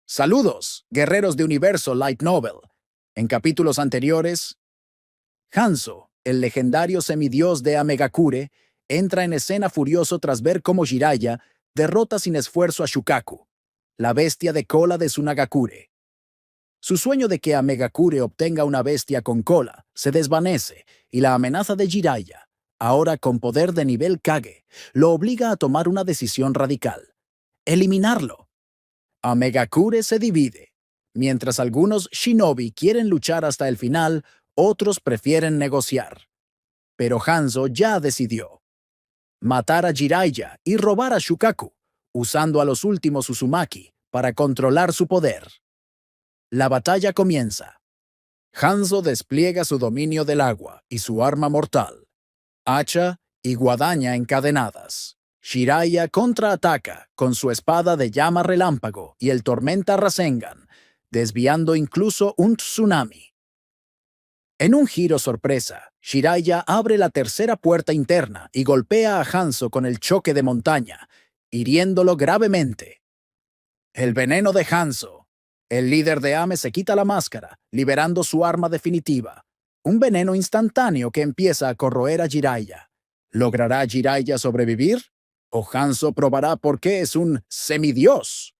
Saludos, guerreros de Universo Light Novel. En capítulos anteriores, Hanzo, el legendario semidios de Amegakure, entra en escena furioso tras ver cómo Jiraiya derrota sin esfuerzo a Shukaku, la bestia de cola de Tsunagakure. Su sueño de que Amegakure obtenga una bestia con cola se desvanece y la amenaza de Jiraiya, ahora con poder de nivel Kage, lo obliga a tomar una decisión radical: eliminarlo. Amegakure se divide. Mientras algunos shinobi quieren luchar hasta el final, otros prefieren negociar. Pero Hanzo ya decidió: matar a Jiraiya y robar a Shukaku, usando a los últimos Uzumaki para controlar su poder. La batalla comienza. Hanzo despliega su dominio del agua y su arma mortal, hacha y guadaña encadenadas. Jiraiya contraataca con su espada de llama relámpago y el tormenta Rasengan, desviando incluso un tsunami. En un giro sorpresa, Jiraiya abre la tercera puerta interna y golpea a Hanzo con el choque de montaña, hiriéndolo gravemente. El veneno de Hanzo. El líder de Ame se quita la máscara, liberando su arma definitiva. Un veneno instantáneo que empieza a corroer a Jiraiya. ¿Logrará Jiraiya sobrevivir? ¿O Hanzo probará por qué es un semidios?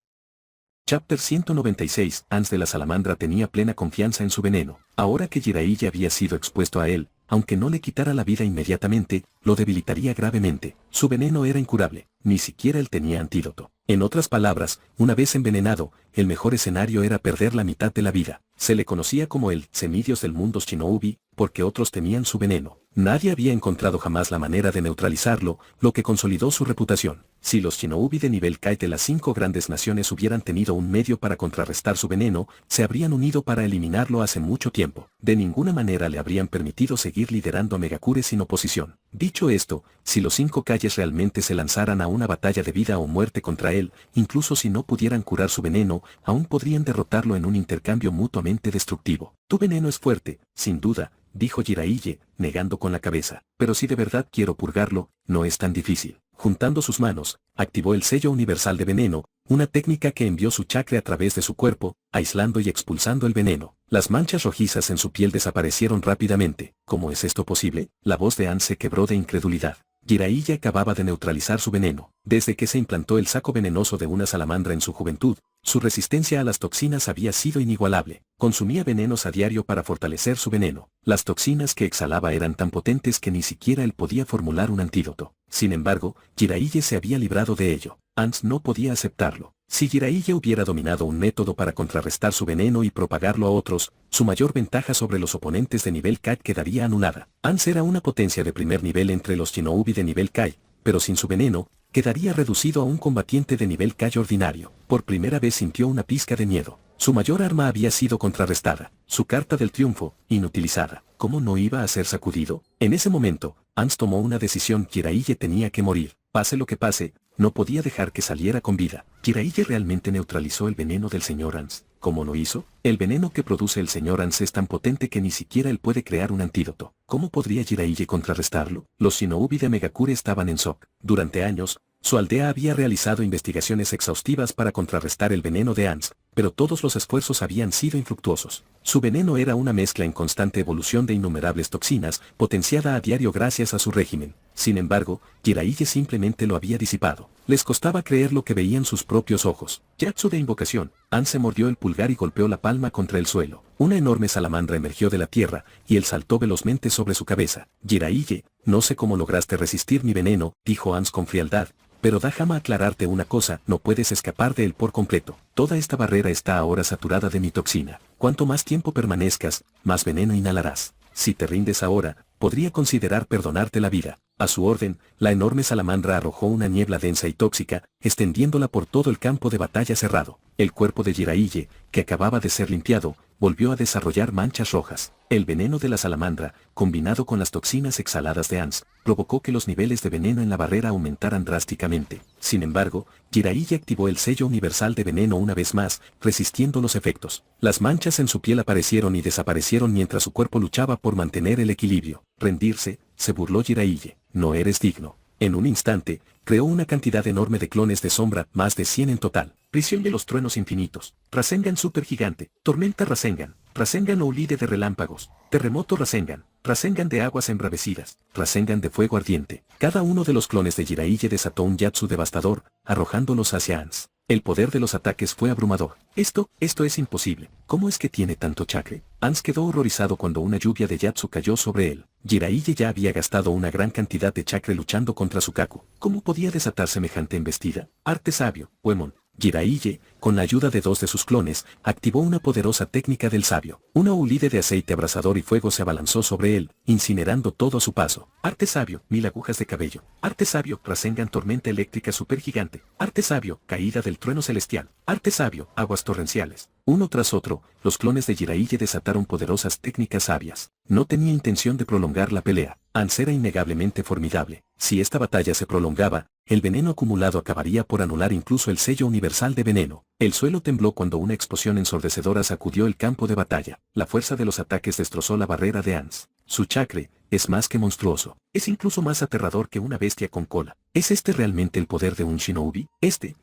Chapter 196. Ans de la Salamandra tenía plena confianza en su veneno. Ahora que Jiraiya había sido expuesto a él, aunque no le quitara la vida inmediatamente, lo debilitaría gravemente. Su veneno era incurable, ni siquiera él tenía antídoto. En otras palabras, una vez envenenado, el mejor escenario era perder la mitad de la vida. Se le conocía como el semidios del mundo shinobi, porque otros temían su veneno. Nadie había encontrado jamás la manera de neutralizarlo, lo que consolidó su reputación. Si los shinobi de nivel Kai de las 5 grandes naciones hubieran tenido un medio para contrarrestar su veneno, se habrían unido para eliminarlo hace mucho tiempo. De ninguna manera le habrían permitido seguir liderando a Megakure sin oposición. Dicho esto, si los 5 Kais realmente se lanzaran a una batalla de vida o muerte contra él, incluso si no pudieran curar su veneno, aún podrían derrotarlo en un intercambio mutuamente destructivo. Tu veneno es fuerte, sin duda, dijo Jiraiya, negando con la cabeza. Pero si de verdad quiero purgarlo, no es tan difícil. Juntando sus manos, activó el sello universal de veneno, una técnica que envió su chakra a través de su cuerpo, aislando y expulsando el veneno. Las manchas rojizas en su piel desaparecieron rápidamente. ¿Cómo es esto posible? La voz de Anne se quebró de incredulidad. Jiraiya acababa de neutralizar su veneno. Desde que se implantó el saco venenoso de una salamandra en su juventud, su resistencia a las toxinas había sido inigualable. Consumía venenos a diario para fortalecer su veneno. Las toxinas que exhalaba eran tan potentes que ni siquiera él podía formular un antídoto. Sin embargo, Jiraiya se había librado de ello. Ans no podía aceptarlo. Si Jiraiya hubiera dominado un método para contrarrestar su veneno y propagarlo a otros, su mayor ventaja sobre los oponentes de nivel Kai quedaría anulada. Ans era una potencia de primer nivel entre los shinobi de nivel Kai, pero sin su veneno, quedaría reducido a un combatiente de nivel Kai ordinario. Por primera vez sintió una pizca de miedo. Su mayor arma había sido contrarrestada, su carta del triunfo, inutilizada. ¿Cómo no iba a ser sacudido? En ese momento, Ans tomó una decisión: Jiraiya tenía que morir. Pase lo que pase, no podía dejar que saliera con vida. Jiraiya realmente neutralizó el veneno del señor Ans. ¿Cómo lo hizo? El veneno que produce el señor Ans es tan potente que ni siquiera él puede crear un antídoto. ¿Cómo podría Jiraiya contrarrestarlo? Los shinobi de Megakure estaban en shock. Durante años, su aldea había realizado investigaciones exhaustivas para contrarrestar el veneno de Ans, pero todos los esfuerzos habían sido infructuosos. Su veneno era una mezcla en constante evolución de innumerables toxinas, potenciada a diario gracias a su régimen. Sin embargo, Jiraiya simplemente lo había disipado. Les costaba creer lo que veían sus propios ojos. Yatsu de invocación. Ans se mordió el pulgar y golpeó la palma contra el suelo. Una enorme salamandra emergió de la tierra, y él saltó velozmente sobre su cabeza. Jiraiya, no sé cómo lograste resistir mi veneno, dijo Ans con frialdad. Pero déjame aclararte una cosa, no puedes escapar de él por completo. Toda esta barrera está ahora saturada de mi toxina. Cuanto más tiempo permanezcas, más veneno inhalarás. Si te rindes ahora, podría considerar perdonarte la vida. A su orden, la enorme salamandra arrojó una niebla densa y tóxica, extendiéndola por todo el campo de batalla cerrado. El cuerpo de Jiraiya, que acababa de ser limpiado, volvió a desarrollar manchas rojas. El veneno de la salamandra, combinado con las toxinas exhaladas de Ans, provocó que los niveles de veneno en la barrera aumentaran drásticamente. Sin embargo, Jiraiya activó el sello universal de veneno una vez más, resistiendo los efectos. Las manchas en su piel aparecieron y desaparecieron mientras su cuerpo luchaba por mantener el equilibrio. Rendirse, se burló Jiraiya. No eres digno. En un instante, creó una cantidad enorme de clones de sombra, más de 100 en total. prisión de los truenos infinitos, Rasengan supergigante, tormenta Rasengan, Rasengan Oulide de relámpagos, terremoto Rasengan, Rasengan de aguas embravecidas, Rasengan de fuego ardiente. Cada uno de los clones de Jiraiya desató un Yatsu devastador, arrojándolos hacia Ans. El poder de los ataques fue abrumador. Esto es imposible. ¿Cómo es que tiene tanto chakra? Ans quedó horrorizado cuando una lluvia de Yatsu cayó sobre él. Jiraiya ya había gastado una gran cantidad de chakra luchando contra Sukaku. ¿Cómo podía desatar semejante embestida? Arte sabio, Uemon. Jiraiya, con la ayuda de 2 de sus clones, activó una poderosa técnica del sabio. Una Oulide de aceite abrasador y fuego se abalanzó sobre él, incinerando todo a su paso. Arte sabio, 1000 agujas de cabello. Arte sabio, Rasengan tormenta eléctrica supergigante. Arte sabio, caída del trueno celestial. Arte sabio, aguas torrenciales. Uno tras otro, los clones de Jiraiya desataron poderosas técnicas sabias. No tenía intención de prolongar la pelea. Ans era innegablemente formidable. Si esta batalla se prolongaba, el veneno acumulado acabaría por anular incluso el sello universal de veneno. El suelo tembló cuando una explosión ensordecedora sacudió el campo de batalla. La fuerza de los ataques destrozó la barrera de Ans. Su chakra es más que monstruoso. Es incluso más aterrador que una bestia con cola. ¿Es este realmente el poder de un shinobi? Este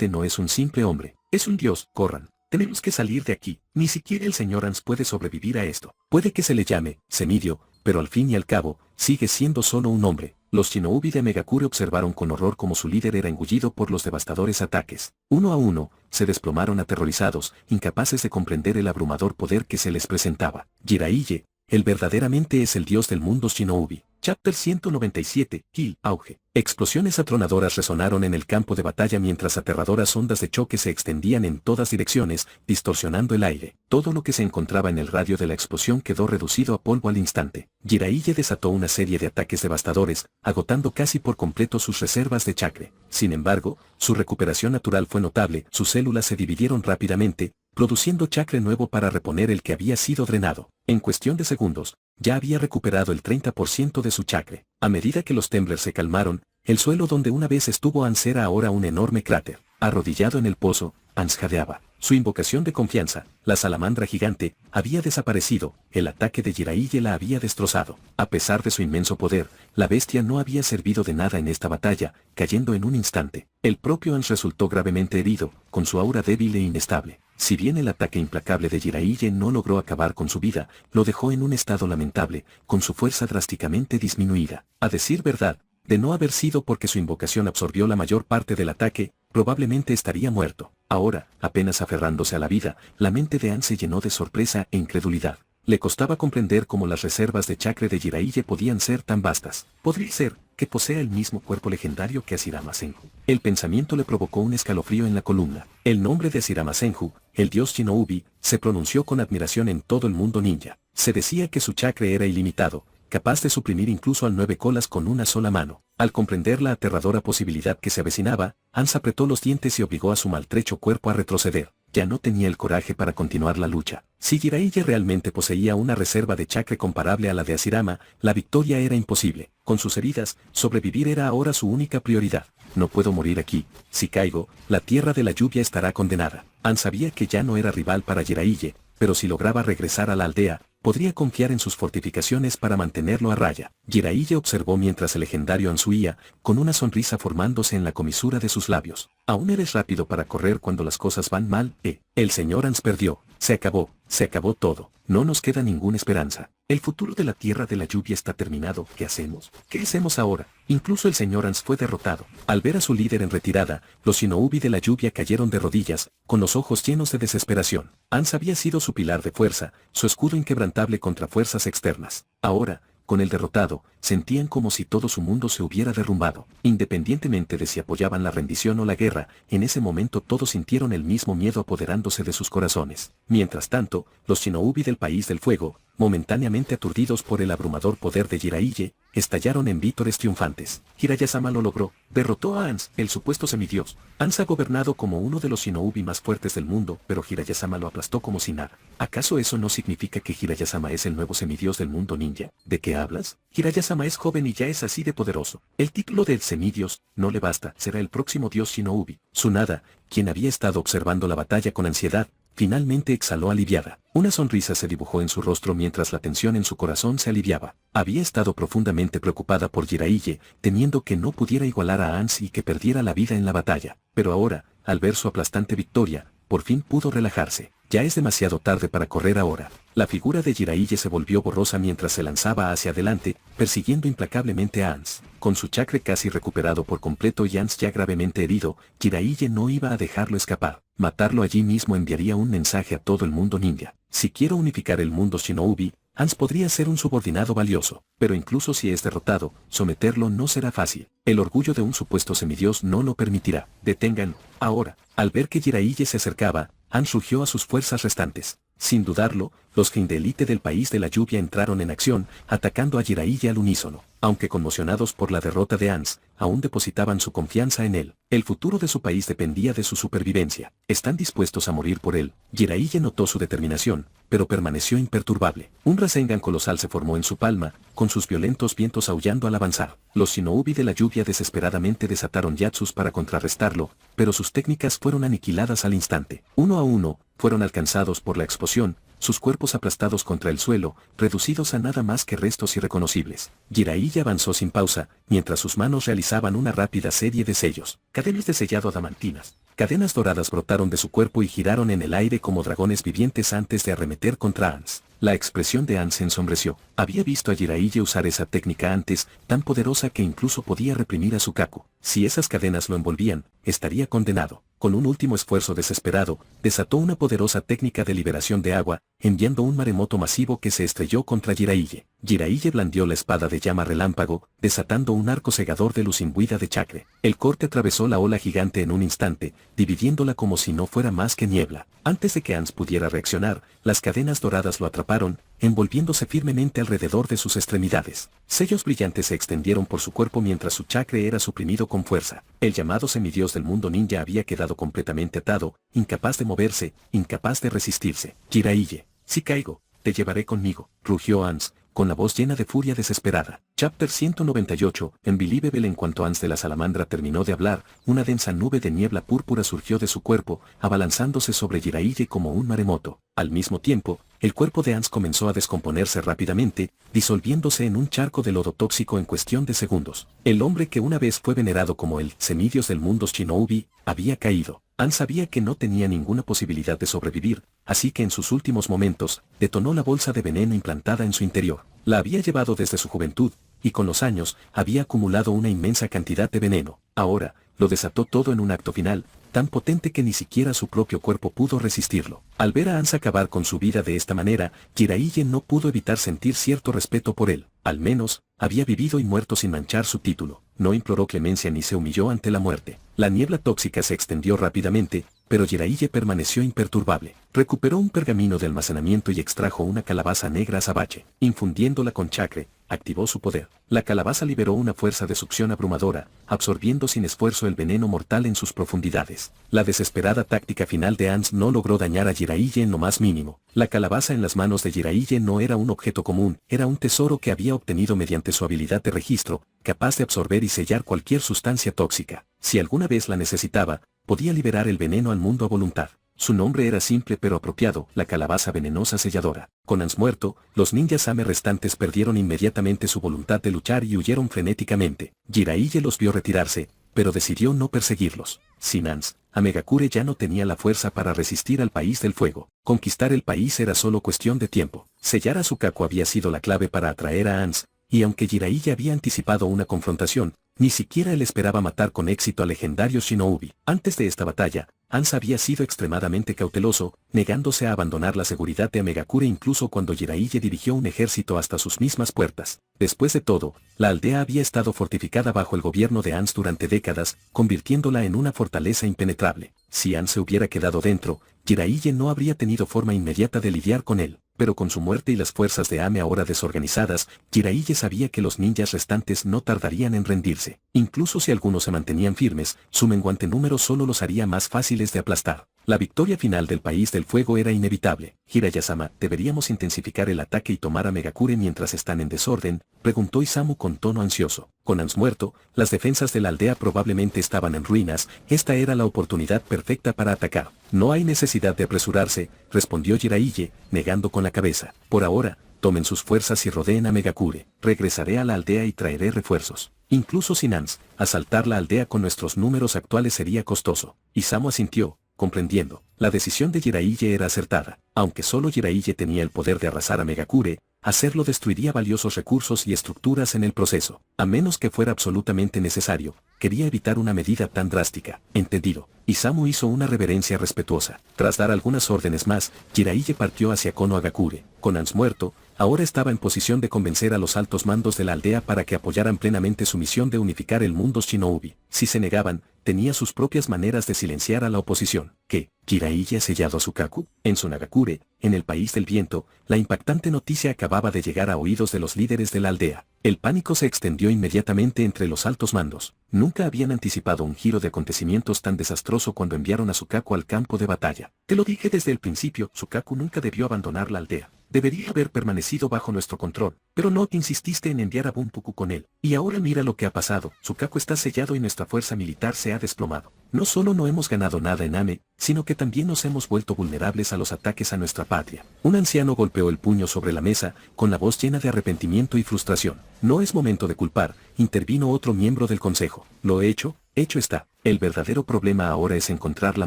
no es un simple hombre. Es un dios. Corran. Tenemos que salir de aquí. Ni siquiera el señor Ans puede sobrevivir a esto. Puede que se le llame Semidio, pero al fin y al cabo, sigue siendo solo un hombre. Los shinobi de Megakure observaron con horror cómo su líder era engullido por los devastadores ataques. Uno a uno, se desplomaron aterrorizados, incapaces de comprender el abrumador poder que se les presentaba. Jiraiya, él verdaderamente es el dios del mundo shinobi. Chapter 197, Kill, auge. Explosiones atronadoras resonaron en el campo de batalla mientras aterradoras ondas de choque se extendían en todas direcciones, distorsionando el aire. Todo lo que se encontraba en el radio de la explosión quedó reducido a polvo al instante. Jiraiya desató una serie de ataques devastadores, agotando casi por completo sus reservas de chakra. Sin embargo, su recuperación natural fue notable, sus células se dividieron rápidamente, produciendo chakra nuevo para reponer el que había sido drenado. En cuestión de segundos, ya había recuperado el 30% de su chakra. A medida que los temblores se calmaron, el suelo donde una vez estuvo Ans era ahora un enorme cráter. Arrodillado en el pozo, Ans jadeaba. Su invocación de confianza, la salamandra gigante, había desaparecido, el ataque de Jiraiya la había destrozado. A pesar de su inmenso poder, la bestia no había servido de nada en esta batalla, cayendo en un instante. El propio Ans resultó gravemente herido, con su aura débil e inestable. Si bien el ataque implacable de Jiraiya no logró acabar con su vida, lo dejó en un estado lamentable, con su fuerza drásticamente disminuida. A decir verdad, de no haber sido porque su invocación absorbió la mayor parte del ataque, probablemente estaría muerto. Ahora, apenas aferrándose a la vida, la mente de Ans se llenó de sorpresa e incredulidad. Le costaba comprender cómo las reservas de chakra de Jiraiya podían ser tan vastas. Podría ser que posea el mismo cuerpo legendario que Hashirama Senju. El pensamiento le provocó un escalofrío en la columna. El nombre de Hashirama Senju, el dios shinobi, se pronunció con admiración en todo el mundo ninja. Se decía que su chakra era ilimitado, capaz de suprimir incluso al 9 colas con una sola mano. Al comprender la aterradora posibilidad que se avecinaba, Ans apretó los dientes y obligó a su maltrecho cuerpo a retroceder. Ya no tenía el coraje para continuar la lucha. Si Jiraiya realmente poseía una reserva de chakra comparable a la de Hashirama, la victoria era imposible. Con sus heridas, sobrevivir era ahora su única prioridad. No puedo morir aquí. Si caigo, la tierra de la lluvia estará condenada. Ans sabía que ya no era rival para Jiraiya, pero si lograba regresar a la aldea, podría confiar en sus fortificaciones para mantenerlo a raya. Jiraiya observó mientras el legendario Ans huía, con una sonrisa formándose en la comisura de sus labios. Aún eres rápido para correr cuando las cosas van mal, El señor Ans perdió. Se acabó todo. No nos queda ninguna esperanza. El futuro de la tierra de la lluvia está terminado. ¿Qué hacemos? ¿Qué hacemos ahora? Incluso el señor Ans fue derrotado. Al ver a su líder en retirada, los shinobi de la lluvia cayeron de rodillas, con los ojos llenos de desesperación. Ans había sido su pilar de fuerza, su escudo inquebrantable contra fuerzas externas. Ahora, con el derrotado, sentían como si todo su mundo se hubiera derrumbado. Independientemente de si apoyaban la rendición o la guerra, en ese momento todos sintieron el mismo miedo apoderándose de sus corazones. Mientras tanto, los shinobi del país del fuego, momentáneamente aturdidos por el abrumador poder de Jiraiya, estallaron en vítores triunfantes. Jiraiya-sama lo logró, derrotó a Ans, el supuesto semidios. Ans ha gobernado como uno de los shinobi más fuertes del mundo, pero Jiraiya-sama lo aplastó como si nada. ¿Acaso eso no significa que Jiraiya-sama es el nuevo semidios del mundo ninja? ¿De qué hablas? Jiraiya-sama es joven y ya es así de poderoso. El título del semidios no le basta, será el próximo dios shinobi. Tsunada, quien había estado observando la batalla con ansiedad, finalmente exhaló aliviada. Una sonrisa se dibujó en su rostro mientras la tensión en su corazón se aliviaba. Había estado profundamente preocupada por Jiraiya, temiendo que no pudiera igualar a Ans y que perdiera la vida en la batalla. Pero ahora, al ver su aplastante victoria, por fin pudo relajarse. Ya es demasiado tarde para correr ahora. La figura de Jiraiya se volvió borrosa mientras se lanzaba hacia adelante, persiguiendo implacablemente a Ans. Con su chakra casi recuperado por completo y Ans ya gravemente herido, Jiraiya no iba a dejarlo escapar. Matarlo allí mismo enviaría un mensaje a todo el mundo ninja. Si quiero unificar el mundo shinobi, Ans podría ser un subordinado valioso, pero incluso si es derrotado, someterlo no será fácil. El orgullo de un supuesto semidios no lo permitirá. Detengan, ahora. Al ver que Jiraiya se acercaba, Ans rugió a sus fuerzas restantes. Sin dudarlo, los Jin de élite del país de la lluvia entraron en acción, atacando a Jiraiya al unísono. Aunque conmocionados por la derrota de Ans, aún depositaban su confianza en él. El futuro de su país dependía de su supervivencia. ¿Están dispuestos a morir por él? Jiraiya notó su determinación, pero permaneció imperturbable. Un Rasengan colosal se formó en su palma, con sus violentos vientos aullando al avanzar. Los shinobi de la lluvia desesperadamente desataron yatsus para contrarrestarlo, pero sus técnicas fueron aniquiladas al instante. Uno a uno, fueron alcanzados por la explosión, sus cuerpos aplastados contra el suelo, reducidos a nada más que restos irreconocibles. Jiraiya avanzó sin pausa, mientras sus manos realizaban una rápida serie de sellos. Cadenas de sellado adamantinas. Cadenas doradas brotaron de su cuerpo y giraron en el aire como dragones vivientes antes de arremeter contra Ans. La expresión de Ans se ensombreció. Había visto a Jiraiya usar esa técnica antes, tan poderosa que incluso podía reprimir a Sukaku. Si esas cadenas lo envolvían, estaría condenado. Con un último esfuerzo desesperado, desató una poderosa técnica de liberación de agua, enviando un maremoto masivo que se estrelló contra Jiraiya. Jiraiya blandió la espada de llama relámpago, desatando un arco cegador de luz imbuida de chakra. El corte atravesó la ola gigante en un instante, dividiéndola como si no fuera más que niebla. Antes de que Ans pudiera reaccionar, las cadenas doradas lo atraparon, envolviéndose firmemente alrededor de sus extremidades. Sellos brillantes se extendieron por su cuerpo mientras su chakra era suprimido con fuerza. El llamado semidios del mundo ninja había quedado completamente atado, incapaz de moverse, incapaz de resistirse. Jiraiya, si caigo, te llevaré conmigo, rugió Ans, con la voz llena de furia desesperada. Chapter 198, Unbelievable. En cuanto Ans de la salamandra terminó de hablar, una densa nube de niebla púrpura surgió de su cuerpo, abalanzándose sobre Jiraiya como un maremoto. Al mismo tiempo, el cuerpo de Ans comenzó a descomponerse rápidamente, disolviéndose en un charco de lodo tóxico en cuestión de segundos. El hombre que una vez fue venerado como el semidios del mundo shinobi, había caído. Ans sabía que no tenía ninguna posibilidad de sobrevivir, así que en sus últimos momentos, detonó la bolsa de veneno implantada en su interior. La había llevado desde su juventud, y con los años, había acumulado una inmensa cantidad de veneno. Ahora, lo desató todo en un acto final, tan potente que ni siquiera su propio cuerpo pudo resistirlo. Al ver a Ans acabar con su vida de esta manera, Jiraiya no pudo evitar sentir cierto respeto por él. Al menos, había vivido y muerto sin manchar su título. No imploró clemencia ni se humilló ante la muerte. La niebla tóxica se extendió rápidamente, pero Jiraiya permaneció imperturbable. Recuperó un pergamino de almacenamiento y extrajo una calabaza negra azabache. Infundiéndola con chakra, activó su poder. La calabaza liberó una fuerza de succión abrumadora, absorbiendo sin esfuerzo el veneno mortal en sus profundidades. La desesperada táctica final de Ans no logró dañar a Jiraiya en lo más mínimo. La calabaza en las manos de Jiraiya no era un objeto común, era un tesoro que había obtenido mediante su habilidad de registro, capaz de absorber y sellar cualquier sustancia tóxica. Si alguna vez la necesitaba, podía liberar el veneno al mundo a voluntad. Su nombre era simple pero apropiado, la calabaza venenosa selladora. Con Ans muerto, los ninjas Same restantes perdieron inmediatamente su voluntad de luchar y huyeron frenéticamente. Jiraiya los vio retirarse, pero decidió no perseguirlos. Sin Ans, Amegakure ya no tenía la fuerza para resistir al país del fuego. Conquistar el país era solo cuestión de tiempo. Sellar a Sukaku había sido la clave para atraer a Ans, y aunque Jiraiya había anticipado una confrontación, ni siquiera él esperaba matar con éxito al legendario shinobi. Antes de esta batalla, Ans había sido extremadamente cauteloso, negándose a abandonar la seguridad de Amegakure incluso cuando Jiraiya dirigió un ejército hasta sus mismas puertas. Después de todo, la aldea había estado fortificada bajo el gobierno de Ans durante décadas, convirtiéndola en una fortaleza impenetrable. Si Ans se hubiera quedado dentro, Jiraiya no habría tenido forma inmediata de lidiar con él. Pero con su muerte y las fuerzas de Ame ahora desorganizadas, Jiraiya sabía que los ninjas restantes no tardarían en rendirse. Incluso si algunos se mantenían firmes, su menguante número solo los haría más fáciles de aplastar. La victoria final del país del fuego era inevitable. Jiraiya-sama, ¿deberíamos intensificar el ataque y tomar a Megakure mientras están en desorden?, preguntó Isamu con tono ansioso. Con Ans muerto, las defensas de la aldea probablemente estaban en ruinas, esta era la oportunidad perfecta para atacar. No hay necesidad de apresurarse, respondió Jiraiya, negando con la cabeza. Por ahora, tomen sus fuerzas y rodeen a Megakure. Regresaré a la aldea y traeré refuerzos. Incluso sin Ans, asaltar la aldea con nuestros números actuales sería costoso. Isamu asintió, comprendiendo. La decisión de Jiraiya era acertada. Aunque solo Jiraiya tenía el poder de arrasar a Megakure, hacerlo destruiría valiosos recursos y estructuras en el proceso. A menos que fuera absolutamente necesario, quería evitar una medida tan drástica. Entendido. Isamu hizo una reverencia respetuosa. Tras dar algunas órdenes más, Jiraiya partió hacia Konohagakure. Con Ans muerto, ahora estaba en posición de convencer a los altos mandos de la aldea para que apoyaran plenamente su misión de unificar el mundo shinobi. Si se negaban, tenía sus propias maneras de silenciar a la oposición. ¿Qué? ¿Jiraiya ha sellado a Sukaku? En Sunagakure, en el país del viento, la impactante noticia acababa de llegar a oídos de los líderes de la aldea. El pánico se extendió inmediatamente entre los altos mandos. Nunca habían anticipado un giro de acontecimientos tan desastroso cuando enviaron a Sukaku al campo de batalla. Te lo dije desde el principio, Sukaku nunca debió abandonar la aldea. Debería haber permanecido bajo nuestro control, pero no insististe en enviar a Bunpuku con él. Y ahora mira lo que ha pasado, Sukaku está sellado y nuestra fuerza militar se ha desplomado. No solo no hemos ganado nada en Ame, sino que también nos hemos vuelto vulnerables a los ataques a nuestra patria. Un anciano golpeó el puño sobre la mesa, con la voz llena de arrepentimiento y frustración. No es momento de culpar, intervino otro miembro del consejo. Lo he hecho está. El verdadero problema ahora es encontrar la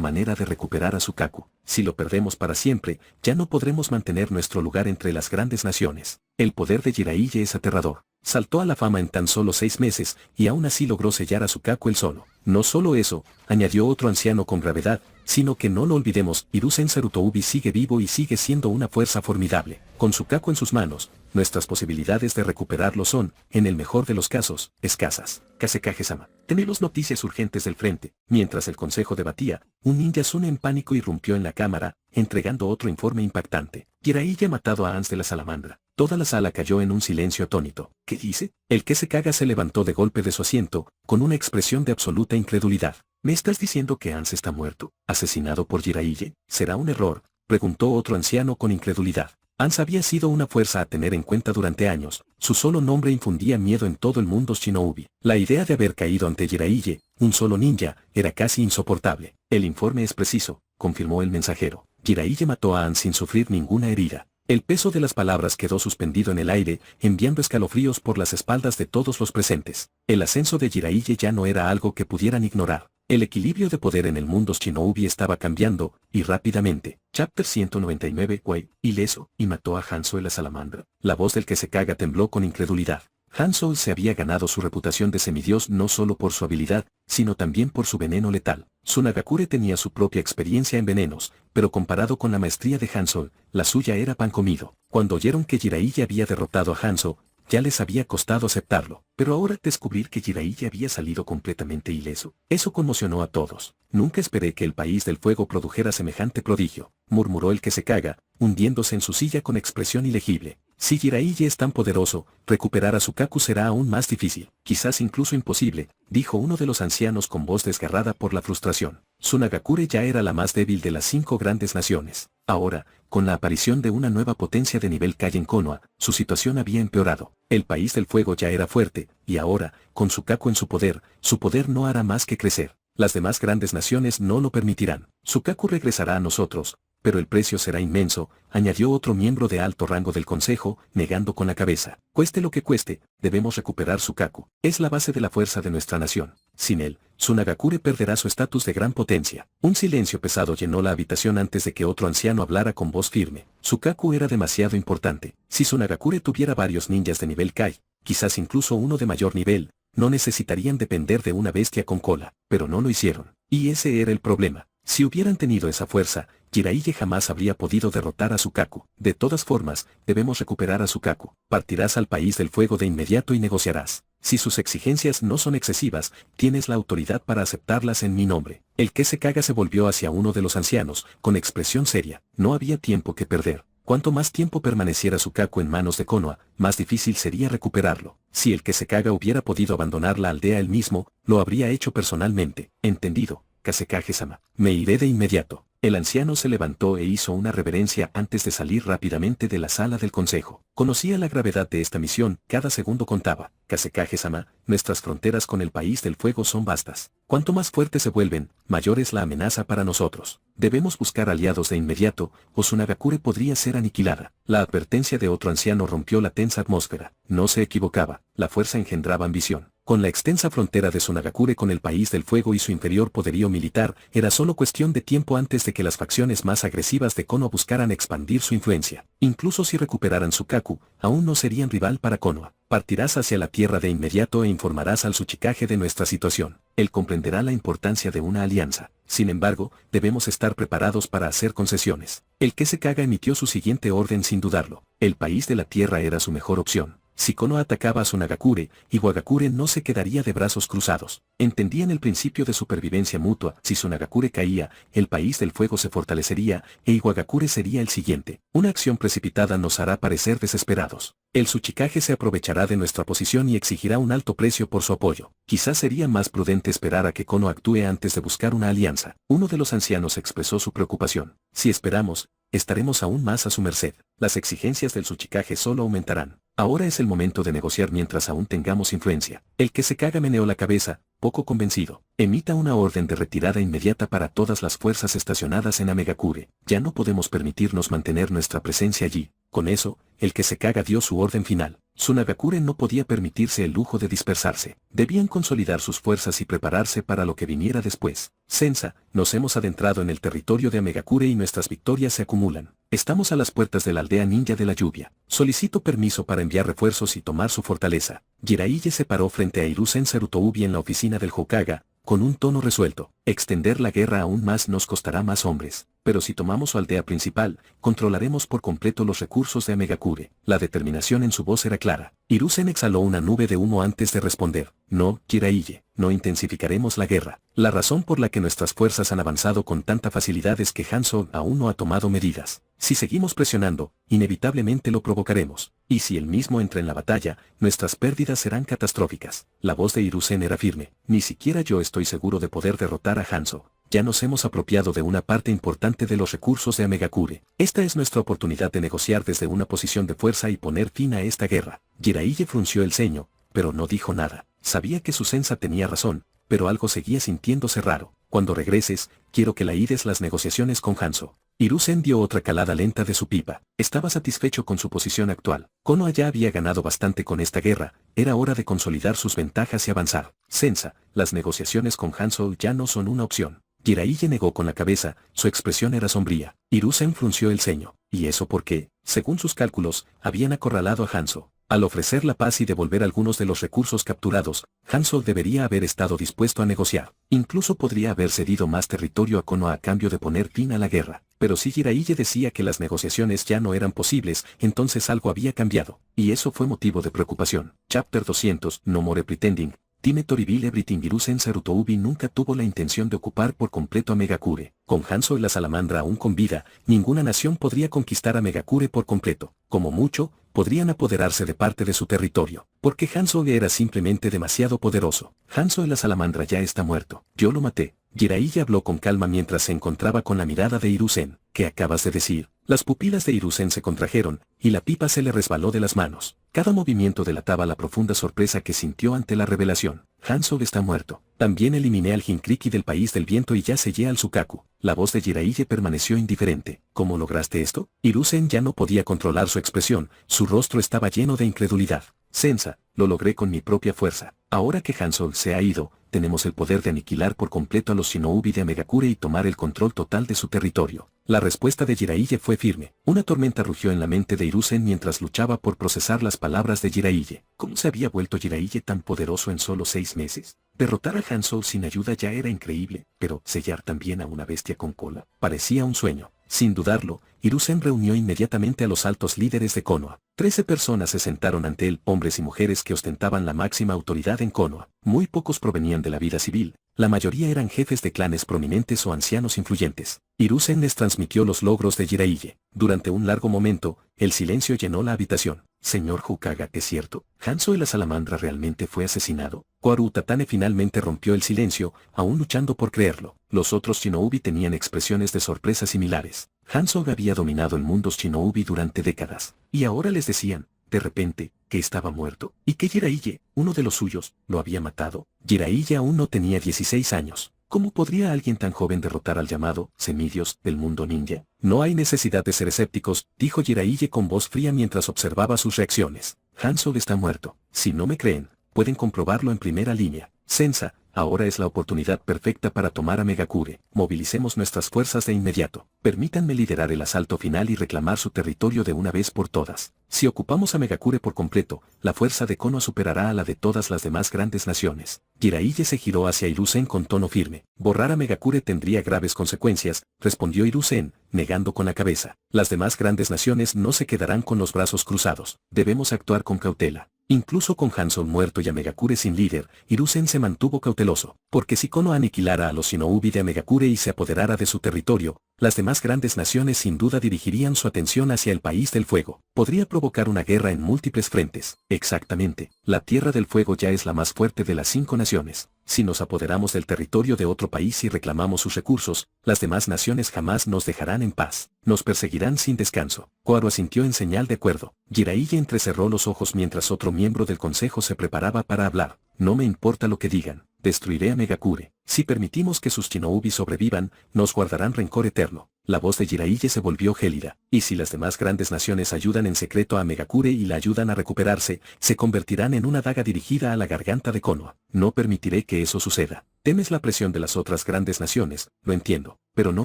manera de recuperar a Sukaku. Si lo perdemos para siempre, ya no podremos mantener nuestro lugar entre las grandes naciones. El poder de Jiraiya es aterrador. Saltó a la fama en tan solo 6 meses, y aún así logró sellar a Sukaku él solo. No solo eso, añadió otro anciano con gravedad, sino que no lo olvidemos, Hiruzen Sarutoubi sigue vivo y sigue siendo una fuerza formidable. Con Sukaku en sus manos, nuestras posibilidades de recuperarlo son, en el mejor de los casos, escasas. Kasekage-sama, tenemos noticias urgentes del frente. Mientras el consejo debatía, un ninja Sune en pánico irrumpió en la cámara, entregando otro informe impactante. Jiraiya ha matado a Ans de la salamandra. Toda la sala cayó en un silencio atónito. ¿Qué dice? El Kasekaga se levantó de golpe de su asiento, con una expresión de absoluta incredulidad. ¿Me estás diciendo que Ans está muerto? ¿Asesinado por Jiraiya? ¿Será un error?, preguntó otro anciano con incredulidad. Ans había sido una fuerza a tener en cuenta durante años. Su solo nombre infundía miedo en todo el mundo shinobi. La idea de haber caído ante Jiraiya, un solo ninja, era casi insoportable. El informe es preciso, confirmó el mensajero. Jiraiya mató a Ans sin sufrir ninguna herida. El peso de las palabras quedó suspendido en el aire, enviando escalofríos por las espaldas de todos los presentes. El ascenso de Jiraiya ya no era algo que pudieran ignorar. El equilibrio de poder en el mundo shinobi estaba cambiando, y rápidamente. Chapter 199. Wei, ileso, y mató a Hanzo la salamandra. La voz del Kasekaga tembló con incredulidad. Hanzo se había ganado su reputación de semidios no solo por su habilidad, sino también por su veneno letal. Sunagakure tenía su propia experiencia en venenos, pero comparado con la maestría de Hanzo, la suya era pan comido. Cuando oyeron que Jiraiya había derrotado a Hanzo, ya les había costado aceptarlo, pero ahora descubrir que Jiraiya había salido completamente ileso, eso conmocionó a todos. Nunca esperé que el país del fuego produjera semejante prodigio, murmuró el Kasekaga, hundiéndose en su silla con expresión ilegible. Si Jiraiya es tan poderoso, recuperar a Sukaku será aún más difícil, quizás incluso imposible, dijo uno de los ancianos con voz desgarrada por la frustración. Sunagakure ya era la más débil de las 5 grandes naciones. Ahora, con la aparición de una nueva potencia de nivel Kai en Konoha, su situación había empeorado. El país del fuego ya era fuerte, y ahora, con Sukaku en su poder no hará más que crecer. Las demás grandes naciones no lo permitirán. Sukaku regresará a nosotros, pero el precio será inmenso, añadió otro miembro de alto rango del consejo, negando con la cabeza. Cueste lo que cueste, debemos recuperar Sukaku. Es la base de la fuerza de nuestra nación. Sin él, Sunagakure perderá su estatus de gran potencia. Un silencio pesado llenó la habitación antes de que otro anciano hablara con voz firme. Sukaku era demasiado importante. Si Sunagakure tuviera varios ninjas de nivel Kai, quizás incluso uno de mayor nivel, no necesitarían depender de una bestia con cola, pero no lo hicieron. Y ese era el problema. Si hubieran tenido esa fuerza, Jiraiya jamás habría podido derrotar a Sukaku. De todas formas, debemos recuperar a Sukaku. Partirás al país del fuego de inmediato y negociarás. Si sus exigencias no son excesivas, tienes la autoridad para aceptarlas en mi nombre. El Kasekaga se volvió hacia uno de los ancianos, con expresión seria. No había tiempo que perder. Cuanto más tiempo permaneciera Sukaku en manos de Konoha, más difícil sería recuperarlo. Si el Kasekaga hubiera podido abandonar la aldea él mismo, lo habría hecho personalmente. Entendido. Kasekage-sama. Me iré de inmediato. El anciano se levantó e hizo una reverencia antes de salir rápidamente de la sala del consejo. Conocía la gravedad de esta misión, cada segundo contaba. Kazekage-sama, nuestras fronteras con el país del fuego son vastas. Cuanto más fuertes se vuelven, mayor es la amenaza para nosotros. Debemos buscar aliados de inmediato, o Tsunagakure podría ser aniquilada. La advertencia de otro anciano rompió la tensa atmósfera. No se equivocaba, la fuerza engendraba ambición. Con la extensa frontera de Tsunagakure con el país del fuego y su inferior poderío militar, era solo cuestión de tiempo antes de que las facciones más agresivas de Konoha buscaran expandir su influencia. Incluso si recuperaran Sukaku, aún no serían rival para Konoha. Partirás hacia la tierra de inmediato e informarás al Tsuchikage de nuestra situación. Él comprenderá la importancia de una alianza. Sin embargo, debemos estar preparados para hacer concesiones. El Kazekage emitió su siguiente orden sin dudarlo. El país de la tierra era su mejor opción. Si Konoha atacaba a Tsunagakure, Iwagakure no se quedaría de brazos cruzados. Entendían el principio de supervivencia mutua. Si Tsunagakure caía, el país del fuego se fortalecería, e Iwagakure sería el siguiente. Una acción precipitada nos hará parecer desesperados. El Tsuchikage se aprovechará de nuestra posición y exigirá un alto precio por su apoyo. Quizás sería más prudente esperar a que Konoha actúe antes de buscar una alianza. Uno de los ancianos expresó su preocupación. Si esperamos, estaremos aún más a su merced. Las exigencias del Tsuchikage solo aumentarán. Ahora es el momento de negociar mientras aún tengamos influencia. El Kazekage meneó la cabeza, poco convencido. Emita una orden de retirada inmediata para todas las fuerzas estacionadas en Amegakure. Ya no podemos permitirnos mantener nuestra presencia allí. Con eso, el Kazekage dio su orden final. Tsunagakure no podía permitirse el lujo de dispersarse. Debían consolidar sus fuerzas y prepararse para lo que viniera después. Sensa, nos hemos adentrado en el territorio de Amegakure y nuestras victorias se acumulan. Estamos a las puertas de la aldea ninja de la lluvia. Solicito permiso para enviar refuerzos y tomar su fortaleza. Jiraiya se paró frente a Hiruzen Sarutoubi en la oficina del Hokage, con un tono resuelto. Extender la guerra aún más nos costará más hombres. Pero si tomamos su aldea principal, controlaremos por completo los recursos de Amegakure. La determinación en su voz era clara. Hiruzen exhaló una nube de humo antes de responder. No, Jiraiya, no intensificaremos la guerra. La razón por la que nuestras fuerzas han avanzado con tanta facilidad es que Hanzo aún no ha tomado medidas. Si seguimos presionando, inevitablemente lo provocaremos. Y si él mismo entra en la batalla, nuestras pérdidas serán catastróficas. La voz de Hiruzen era firme. Ni siquiera yo estoy seguro de poder derrotar a Hanzo. Ya nos hemos apropiado de una parte importante de los recursos de Amegakure. Esta es nuestra oportunidad de negociar desde una posición de fuerza y poner fin a esta guerra. Jiraiya frunció el ceño, pero no dijo nada. Sabía que su sensa tenía razón, pero algo seguía sintiéndose raro. Cuando regreses, quiero que lides las negociaciones con Hanzo. Hiruzen dio otra calada lenta de su pipa. Estaba satisfecho con su posición actual. Konoha ya había ganado bastante con esta guerra, era hora de consolidar sus ventajas y avanzar. Sensa, las negociaciones con Hanzo ya no son una opción. Jiraiya negó con la cabeza, su expresión era sombría. Hiruzen frunció el ceño. ¿Y eso por qué? Según sus cálculos, habían acorralado a Hanzo. Al ofrecer la paz y devolver algunos de los recursos capturados, Hanzo debería haber estado dispuesto a negociar. Incluso podría haber cedido más territorio a Konoha a cambio de poner fin a la guerra. Pero si Jiraiya decía que las negociaciones ya no eran posibles, entonces algo había cambiado. Y eso fue motivo de preocupación. Chapter 200, No More Pretending. Time Toriville Everything. Hiruzen Sarutoubi nunca tuvo la intención de ocupar por completo a Amegakure. Con Hanzo y la salamandra aún con vida, ninguna nación podría conquistar a Amegakure por completo. Como mucho, podrían apoderarse de parte de su territorio. Porque Hanzo era simplemente demasiado poderoso. Hanzo y la salamandra ya está muerto. Yo lo maté. Jiraiya habló con calma mientras se encontraba con la mirada de Hiruzen. ¿Qué acabas de decir? Las pupilas de Hiruzen se contrajeron, y la pipa se le resbaló de las manos. Cada movimiento delataba la profunda sorpresa que sintió ante la revelación. Hanzo está muerto. También eliminé al Jinkriki del país del viento y ya sellé al Sukaku. La voz de Jiraiya permaneció indiferente. ¿Cómo lograste esto? Hiruzen ya no podía controlar su expresión, su rostro estaba lleno de incredulidad. Sensa, lo logré con mi propia fuerza. Ahora que Hanzo se ha ido, tenemos el poder de aniquilar por completo a los shinobi de Amegakure y tomar el control total de su territorio. La respuesta de Jiraiya fue firme. Una tormenta rugió en la mente de Hiruzen mientras luchaba por procesar las palabras de Jiraiya. ¿Cómo se había vuelto Jiraiya tan poderoso en solo 6 meses? Derrotar a Hanzo sin ayuda ya era increíble, pero sellar también a una bestia con cola parecía un sueño. Sin dudarlo, Hiruzen reunió inmediatamente a los altos líderes de Konoha. 13 personas se sentaron ante él, hombres y mujeres que ostentaban la máxima autoridad en Konoha. Muy pocos provenían de la vida civil, la mayoría eran jefes de clanes prominentes o ancianos influyentes. Hiruzen les transmitió los logros de Jiraiya. Durante un largo momento, el silencio llenó la habitación. Señor Hokaga, ¿es cierto? ¿Hanzo de la salamandra realmente fue asesinado? Koharu Utatane finalmente rompió el silencio, aún luchando por creerlo. Los otros shinobi tenían expresiones de sorpresa similares. Hanzo había dominado el mundo shinobi durante décadas, y ahora les decían, de repente, que estaba muerto, y que Jiraiya, uno de los suyos, lo había matado. Jiraiya aún no tenía 16 años. ¿Cómo podría alguien tan joven derrotar al llamado semidios del mundo ninja? No hay necesidad de ser escépticos, dijo Jiraiya con voz fría mientras observaba sus reacciones. Hanzo está muerto. Si no me creen, pueden comprobarlo en primera línea. Sensa, ahora es la oportunidad perfecta para tomar a Megakure. Movilicemos nuestras fuerzas de inmediato. Permítanme liderar el asalto final y reclamar su territorio de una vez por todas. Si ocupamos a Megakure por completo, la fuerza de Konoha superará a la de todas las demás grandes naciones. Jiraiya se giró hacia Hiruzen con tono firme. Borrar a Megakure tendría graves consecuencias, respondió Hiruzen, negando con la cabeza. Las demás grandes naciones no se quedarán con los brazos cruzados. Debemos actuar con cautela. Incluso con Hanzo muerto y a Megakure sin líder, Hiruzen se mantuvo cauteloso, porque si Konoha aniquilara a los shinobi de Megakure y se apoderara de su territorio, las demás grandes naciones sin duda dirigirían su atención hacia el país del fuego. Podría provocar una guerra en múltiples frentes. Exactamente, la Tierra del Fuego ya es la más fuerte de las 5 naciones. Si nos apoderamos del territorio de otro país y reclamamos sus recursos, las demás naciones jamás nos dejarán en paz. Nos perseguirán sin descanso. Koharu asintió en señal de acuerdo. Jiraiya entrecerró los ojos mientras otro miembro del consejo se preparaba para hablar. No me importa lo que digan. Destruiré a Megakure. Si permitimos que sus shinobi sobrevivan, nos guardarán rencor eterno. La voz de Jiraiya se volvió gélida. Y si las demás grandes naciones ayudan en secreto a Megakure y la ayudan a recuperarse, se convertirán en una daga dirigida a la garganta de Konoha. No permitiré que eso suceda. Temes la presión de las otras grandes naciones, lo entiendo, pero no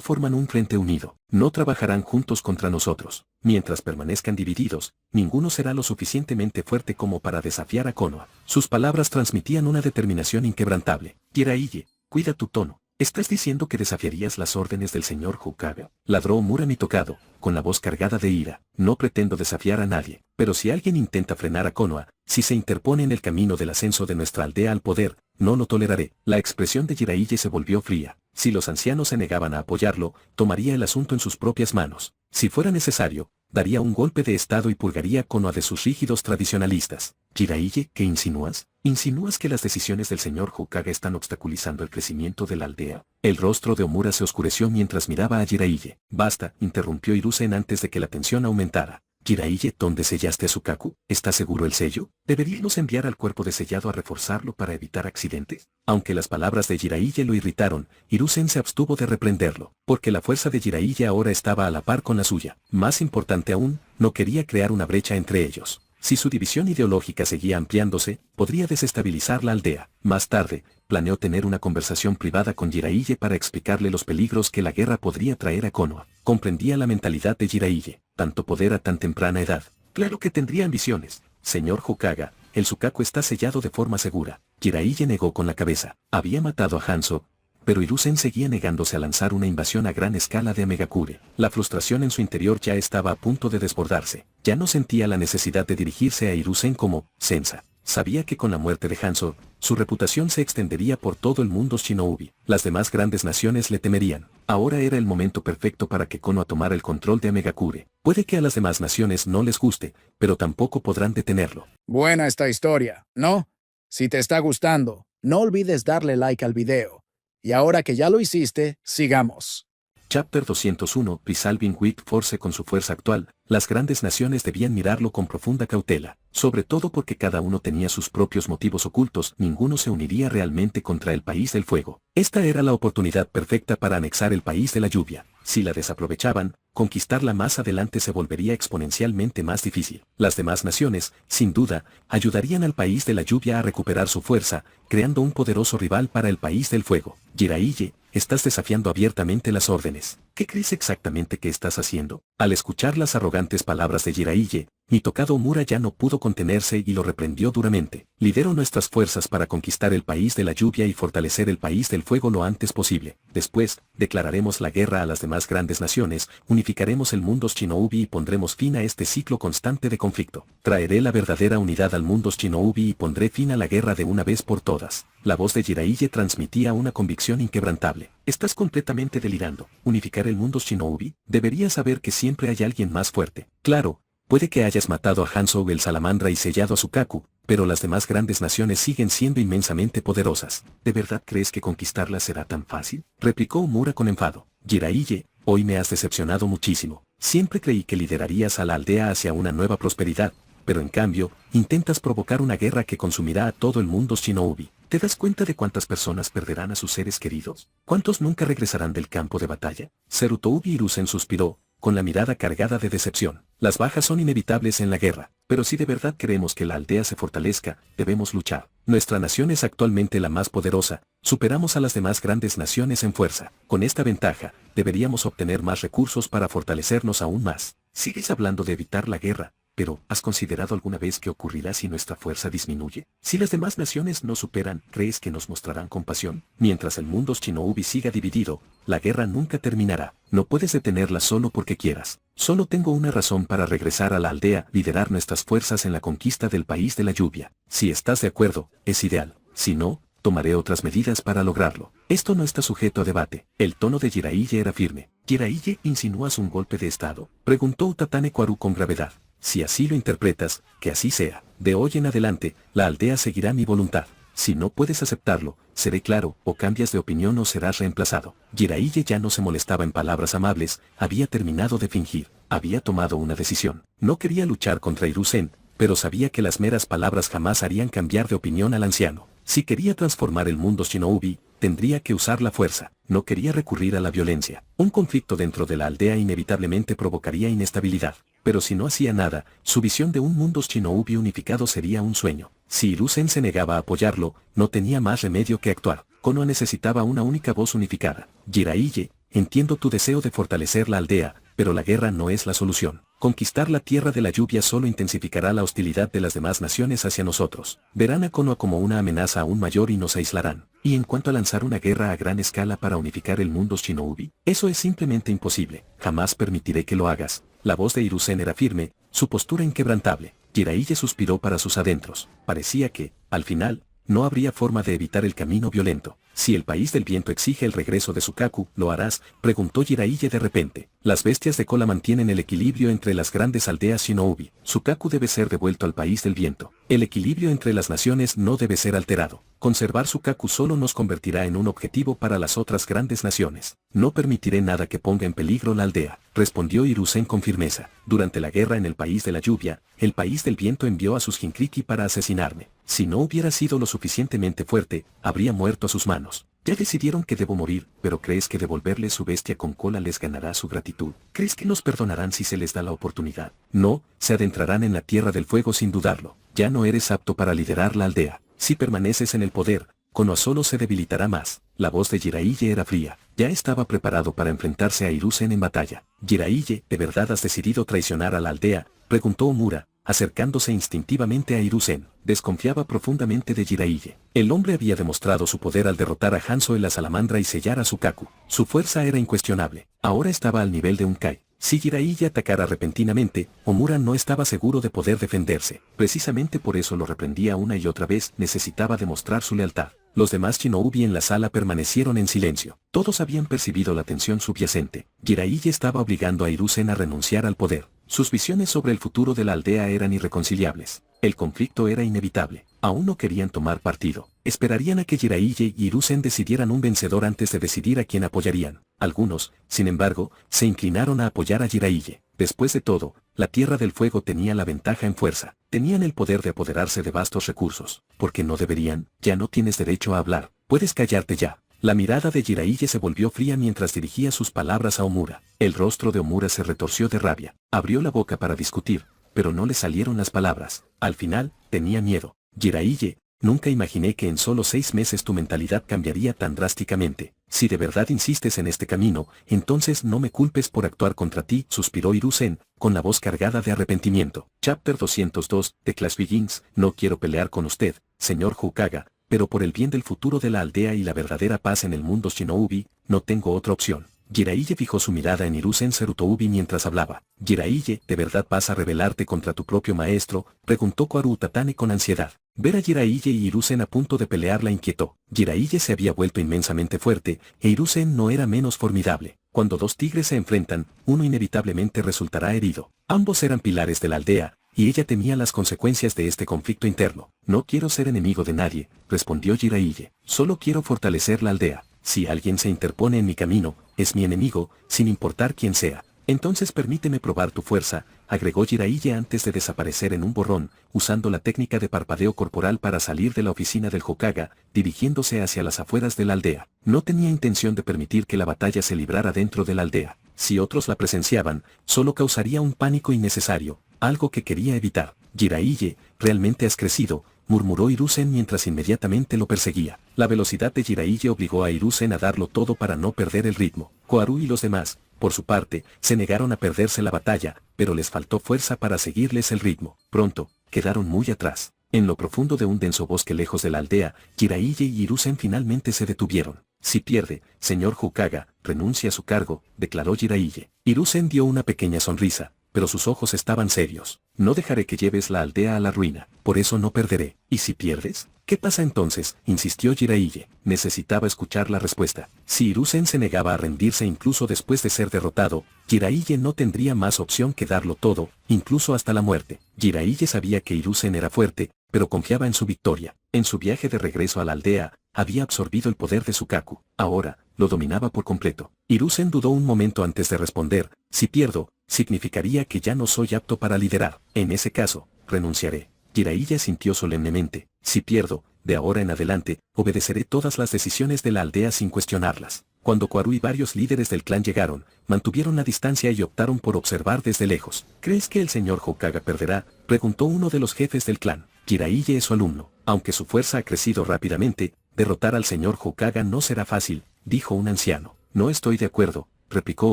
forman un frente unido. No trabajarán juntos contra nosotros. Mientras permanezcan divididos, ninguno será lo suficientemente fuerte como para desafiar a Konoha. Sus palabras transmitían una determinación inquebrantable. Jiraiya, cuida tu tono. ¿Estás diciendo que desafiarías las órdenes del señor Hokaga? Ladró Murami tocado, con la voz cargada de ira. No pretendo desafiar a nadie, pero si alguien intenta frenar a Konoha, si se interpone en el camino del ascenso de nuestra aldea al poder, no lo toleraré. La expresión de Jiraiya se volvió fría. Si los ancianos se negaban a apoyarlo, tomaría el asunto en sus propias manos. Si fuera necesario, daría un golpe de estado y purgaría a Konoha de sus rígidos tradicionalistas. Jiraiya, ¿qué insinúas? ¿Insinúas que las decisiones del señor Hokaga están obstaculizando el crecimiento de la aldea? El rostro de Omura se oscureció mientras miraba a Jiraiya. Basta, interrumpió Hiruzen antes de que la tensión aumentara. Jiraiya, ¿dónde sellaste a Sukaku? ¿Está seguro el sello? ¿Deberíamos enviar al cuerpo de sellado a reforzarlo para evitar accidentes? Aunque las palabras de Jiraiya lo irritaron, Hiruzen se abstuvo de reprenderlo, porque la fuerza de Jiraiya ahora estaba a la par con la suya. Más importante aún, no quería crear una brecha entre ellos. Si su división ideológica seguía ampliándose, podría desestabilizar la aldea. Más tarde, planeó tener una conversación privada con Jiraiya para explicarle los peligros que la guerra podría traer a Konoha. Comprendía la mentalidad de Jiraiya, tanto poder a tan temprana edad. Claro que tendría ambiciones. Señor Hokaga, el Sukaku está sellado de forma segura. Jiraiya negó con la cabeza. Había matado a Hanzo, pero Hiruzen seguía negándose a lanzar una invasión a gran escala de Megakure. La frustración en su interior ya estaba a punto de desbordarse. Ya no sentía la necesidad de dirigirse a Hiruzen como Sensa. Sabía que con la muerte de Hanzo, su reputación se extendería por todo el mundo shinobi. Las demás grandes naciones le temerían. Ahora era el momento perfecto para que Konoha tomara el control de Megakure. Puede que a las demás naciones no les guste, pero tampoco podrán detenerlo. Buena esta historia, ¿no? Si te está gustando, no olvides darle like al video. Y ahora que ya lo hiciste, sigamos. Chapter 201. Resolving with Force. Con su fuerza actual, las grandes naciones debían mirarlo con profunda cautela, sobre todo porque cada uno tenía sus propios motivos ocultos. Ninguno se uniría realmente contra el país del fuego. Esta era la oportunidad perfecta para anexar el país de la lluvia. Si la desaprovechaban, conquistarla más adelante se volvería exponencialmente más difícil. Las demás naciones, sin duda, ayudarían al país de la lluvia a recuperar su fuerza, creando un poderoso rival para el país del fuego. Jiraiya, estás desafiando abiertamente las órdenes. ¿Qué crees exactamente que estás haciendo? Al escuchar las arrogantes palabras de Jiraiya, Mitokado Omura ya no pudo contenerse y lo reprendió duramente. Lidero nuestras fuerzas para conquistar el país de la lluvia y fortalecer el país del fuego lo antes posible. Después, declararemos la guerra a las demás grandes naciones, unificaremos el mundo shinobi y pondremos fin a este ciclo constante de conflicto. Traeré la verdadera unidad al mundo shinobi y pondré fin a la guerra de una vez por todas. La voz de Jiraiya transmitía una convicción inquebrantable. Estás completamente delirando. ¿Unificar el mundo shinobi? Deberías saber que siempre hay alguien más fuerte. Claro, puede que hayas matado a Hanzou el salamandra y sellado a Sukaku, pero las demás grandes naciones siguen siendo inmensamente poderosas. ¿De verdad crees que conquistarlas será tan fácil?, replicó Homura con enfado. Jiraiya, hoy me has decepcionado muchísimo. Siempre creí que liderarías a la aldea hacia una nueva prosperidad, pero en cambio, intentas provocar una guerra que consumirá a todo el mundo Shinobi. ¿Te das cuenta de cuántas personas perderán a sus seres queridos? ¿Cuántos nunca regresarán del campo de batalla? Serutoubi Hiruzen suspiró, con la mirada cargada de decepción. Las bajas son inevitables en la guerra, pero si de verdad queremos que la aldea se fortalezca, debemos luchar. Nuestra nación es actualmente la más poderosa, superamos a las demás grandes naciones en fuerza. Con esta ventaja, deberíamos obtener más recursos para fortalecernos aún más. Sigues hablando de evitar la guerra, pero ¿has considerado alguna vez qué ocurrirá si nuestra fuerza disminuye? Si las demás naciones nos superan, ¿crees que nos mostrarán compasión? Mientras el mundo Shinobi siga dividido, la guerra nunca terminará. No puedes detenerla solo porque quieras. Solo tengo una razón para regresar a la aldea, liderar nuestras fuerzas en la conquista del país de la lluvia. Si estás de acuerdo, es ideal. Si no, tomaré otras medidas para lograrlo. Esto no está sujeto a debate. El tono de Jiraiya era firme. ¿Jiraiya, insinúas un golpe de estado?, preguntó Utatane Kwaru con gravedad. Si así lo interpretas, que así sea. De hoy en adelante, la aldea seguirá mi voluntad. Si no puedes aceptarlo, seré claro, o cambias de opinión o serás reemplazado. Jiraiya ya no se molestaba en palabras amables, había terminado de fingir, había tomado una decisión. No quería luchar contra Hiruzen, pero sabía que las meras palabras jamás harían cambiar de opinión al anciano. Si quería transformar el mundo Shinobi, tendría que usar la fuerza. No quería recurrir a la violencia. Un conflicto dentro de la aldea inevitablemente provocaría inestabilidad. Pero si no hacía nada, su visión de un mundo Shinobi unificado sería un sueño. Si Hiruzen se negaba a apoyarlo, no tenía más remedio que actuar. Konoha necesitaba una única voz unificada. Jiraiya, entiendo tu deseo de fortalecer la aldea, pero la guerra no es la solución. Conquistar la tierra de la lluvia solo intensificará la hostilidad de las demás naciones hacia nosotros. Verán a Konoha como una amenaza aún mayor y nos aislarán. Y en cuanto a lanzar una guerra a gran escala para unificar el mundo Shinobi, eso es simplemente imposible. Jamás permitiré que lo hagas. La voz de Hiruzen era firme, su postura inquebrantable. Jiraiya suspiró para sus adentros. Parecía que, al final, no habría forma de evitar el camino violento. Si el país del viento exige el regreso de Sukaku, ¿lo harás?, preguntó Jiraiya de repente. Las bestias de cola mantienen el equilibrio entre las grandes aldeas Shinobi. Sukaku debe ser devuelto al país del viento. El equilibrio entre las naciones no debe ser alterado. Conservar Sukaku solo nos convertirá en un objetivo para las otras grandes naciones. No permitiré nada que ponga en peligro la aldea, respondió Hiruzen con firmeza. Durante la guerra en el país de la lluvia, el país del viento envió a sus Jinkriki para asesinarme. Si no hubiera sido lo suficientemente fuerte, habría muerto a sus manos. Ya decidieron que debo morir, pero ¿crees que devolverles su bestia con cola les ganará su gratitud? ¿Crees que nos perdonarán si se les da la oportunidad? No, se adentrarán en la tierra del fuego sin dudarlo. Ya no eres apto para liderar la aldea. Si permaneces en el poder, Konoha solo se debilitará más. La voz de Jiraiya era fría. Ya estaba preparado para enfrentarse a Hiruzen en batalla. Jiraiya, ¿de verdad has decidido traicionar a la aldea?, preguntó Homura, acercándose instintivamente a Hiruzen. Desconfiaba profundamente de Jiraiya. El hombre había demostrado su poder al derrotar a Hanzo en la salamandra y sellar a Sukaku. Su fuerza era incuestionable. Ahora estaba al nivel de un Kai. Si Jiraiya atacara repentinamente, Homura no estaba seguro de poder defenderse. Precisamente por eso lo reprendía una y otra vez, necesitaba demostrar su lealtad. Los demás Shinobi en la sala permanecieron en silencio. Todos habían percibido la tensión subyacente. Jiraiya estaba obligando a Hiruzen a renunciar al poder. Sus visiones sobre el futuro de la aldea eran irreconciliables. El conflicto era inevitable. Aún no querían tomar partido. Esperarían a que Jiraiya y Hiruzen decidieran un vencedor antes de decidir a quién apoyarían. Algunos, sin embargo, se inclinaron a apoyar a Jiraiya. Después de todo, la Tierra del Fuego tenía la ventaja en fuerza. Tenían el poder de apoderarse de vastos recursos. ¿Por qué no deberían? Ya no tienes derecho a hablar. Puedes callarte ya. La mirada de Jiraiya se volvió fría mientras dirigía sus palabras a Homura. El rostro de Homura se retorció de rabia. Abrió la boca para discutir, pero no le salieron las palabras. Al final, tenía miedo. Jiraiya, nunca imaginé que en solo 6 meses tu mentalidad cambiaría tan drásticamente. Si de verdad insistes en este camino, entonces no me culpes por actuar contra ti, suspiró Hiruzen, con la voz cargada de arrepentimiento. Chapter 202, The Clash Begins. No quiero pelear con usted, señor Hokage, pero por el bien del futuro de la aldea y la verdadera paz en el mundo Shinobi, no tengo otra opción. Jiraiya fijó su mirada en Hiruzen Serutoubi mientras hablaba. Jiraiya, ¿de verdad vas a rebelarte contra tu propio maestro?, preguntó Kwaru Utatane con ansiedad. Ver a Jiraiya y Hiruzen a punto de pelear la inquietó. Jiraiya se había vuelto inmensamente fuerte, e Hiruzen no era menos formidable. Cuando dos tigres se enfrentan, uno inevitablemente resultará herido. Ambos eran pilares de la aldea, y ella temía las consecuencias de este conflicto interno. No quiero ser enemigo de nadie, respondió Jiraiya. Solo quiero fortalecer la aldea. Si alguien se interpone en mi camino, es mi enemigo, sin importar quién sea. Entonces permíteme probar tu fuerza, agregó Jiraiya antes de desaparecer en un borrón, usando la técnica de parpadeo corporal para salir de la oficina del Hokage, dirigiéndose hacia las afueras de la aldea. No tenía intención de permitir que la batalla se librara dentro de la aldea. Si otros la presenciaban, solo causaría un pánico innecesario, algo que quería evitar. Jiraiya, realmente has crecido, murmuró Hiruzen mientras inmediatamente lo perseguía. La velocidad de Jiraiya obligó a Hiruzen a darlo todo para no perder el ritmo. Koharu y los demás, por su parte, se negaron a perderse la batalla, pero les faltó fuerza para seguirles el ritmo. Pronto, quedaron muy atrás. En lo profundo de un denso bosque lejos de la aldea, Jiraiya y Hiruzen finalmente se detuvieron. Si pierde, señor Hokage, renuncia a su cargo, declaró Jiraiya. Hiruzen dio una pequeña sonrisa, pero sus ojos estaban serios. No dejaré que lleves la aldea a la ruina, por eso no perderé. ¿Y si pierdes? ¿Qué pasa entonces?, insistió Jiraiya. Necesitaba escuchar la respuesta. Si Hiruzen se negaba a rendirse incluso después de ser derrotado, Jiraiya no tendría más opción que darlo todo, incluso hasta la muerte. Jiraiya sabía que Hiruzen era fuerte, pero confiaba en su victoria. En su viaje de regreso a la aldea, había absorbido el poder de Sukaku. Ahora, lo dominaba por completo. Hiruzen dudó un momento antes de responder. Si pierdo, significaría que ya no soy apto para liderar. En ese caso, renunciaré. Jiraiya sintió solemnemente. Si pierdo, de ahora en adelante, obedeceré todas las decisiones de la aldea sin cuestionarlas. Cuando Koharu y varios líderes del clan llegaron, mantuvieron la distancia y optaron por observar desde lejos. ¿Crees que el señor Hokage perderá?, preguntó uno de los jefes del clan. Jiraiya es su alumno. Aunque su fuerza ha crecido rápidamente, derrotar al señor Hokage no será fácil, dijo un anciano. No estoy de acuerdo, replicó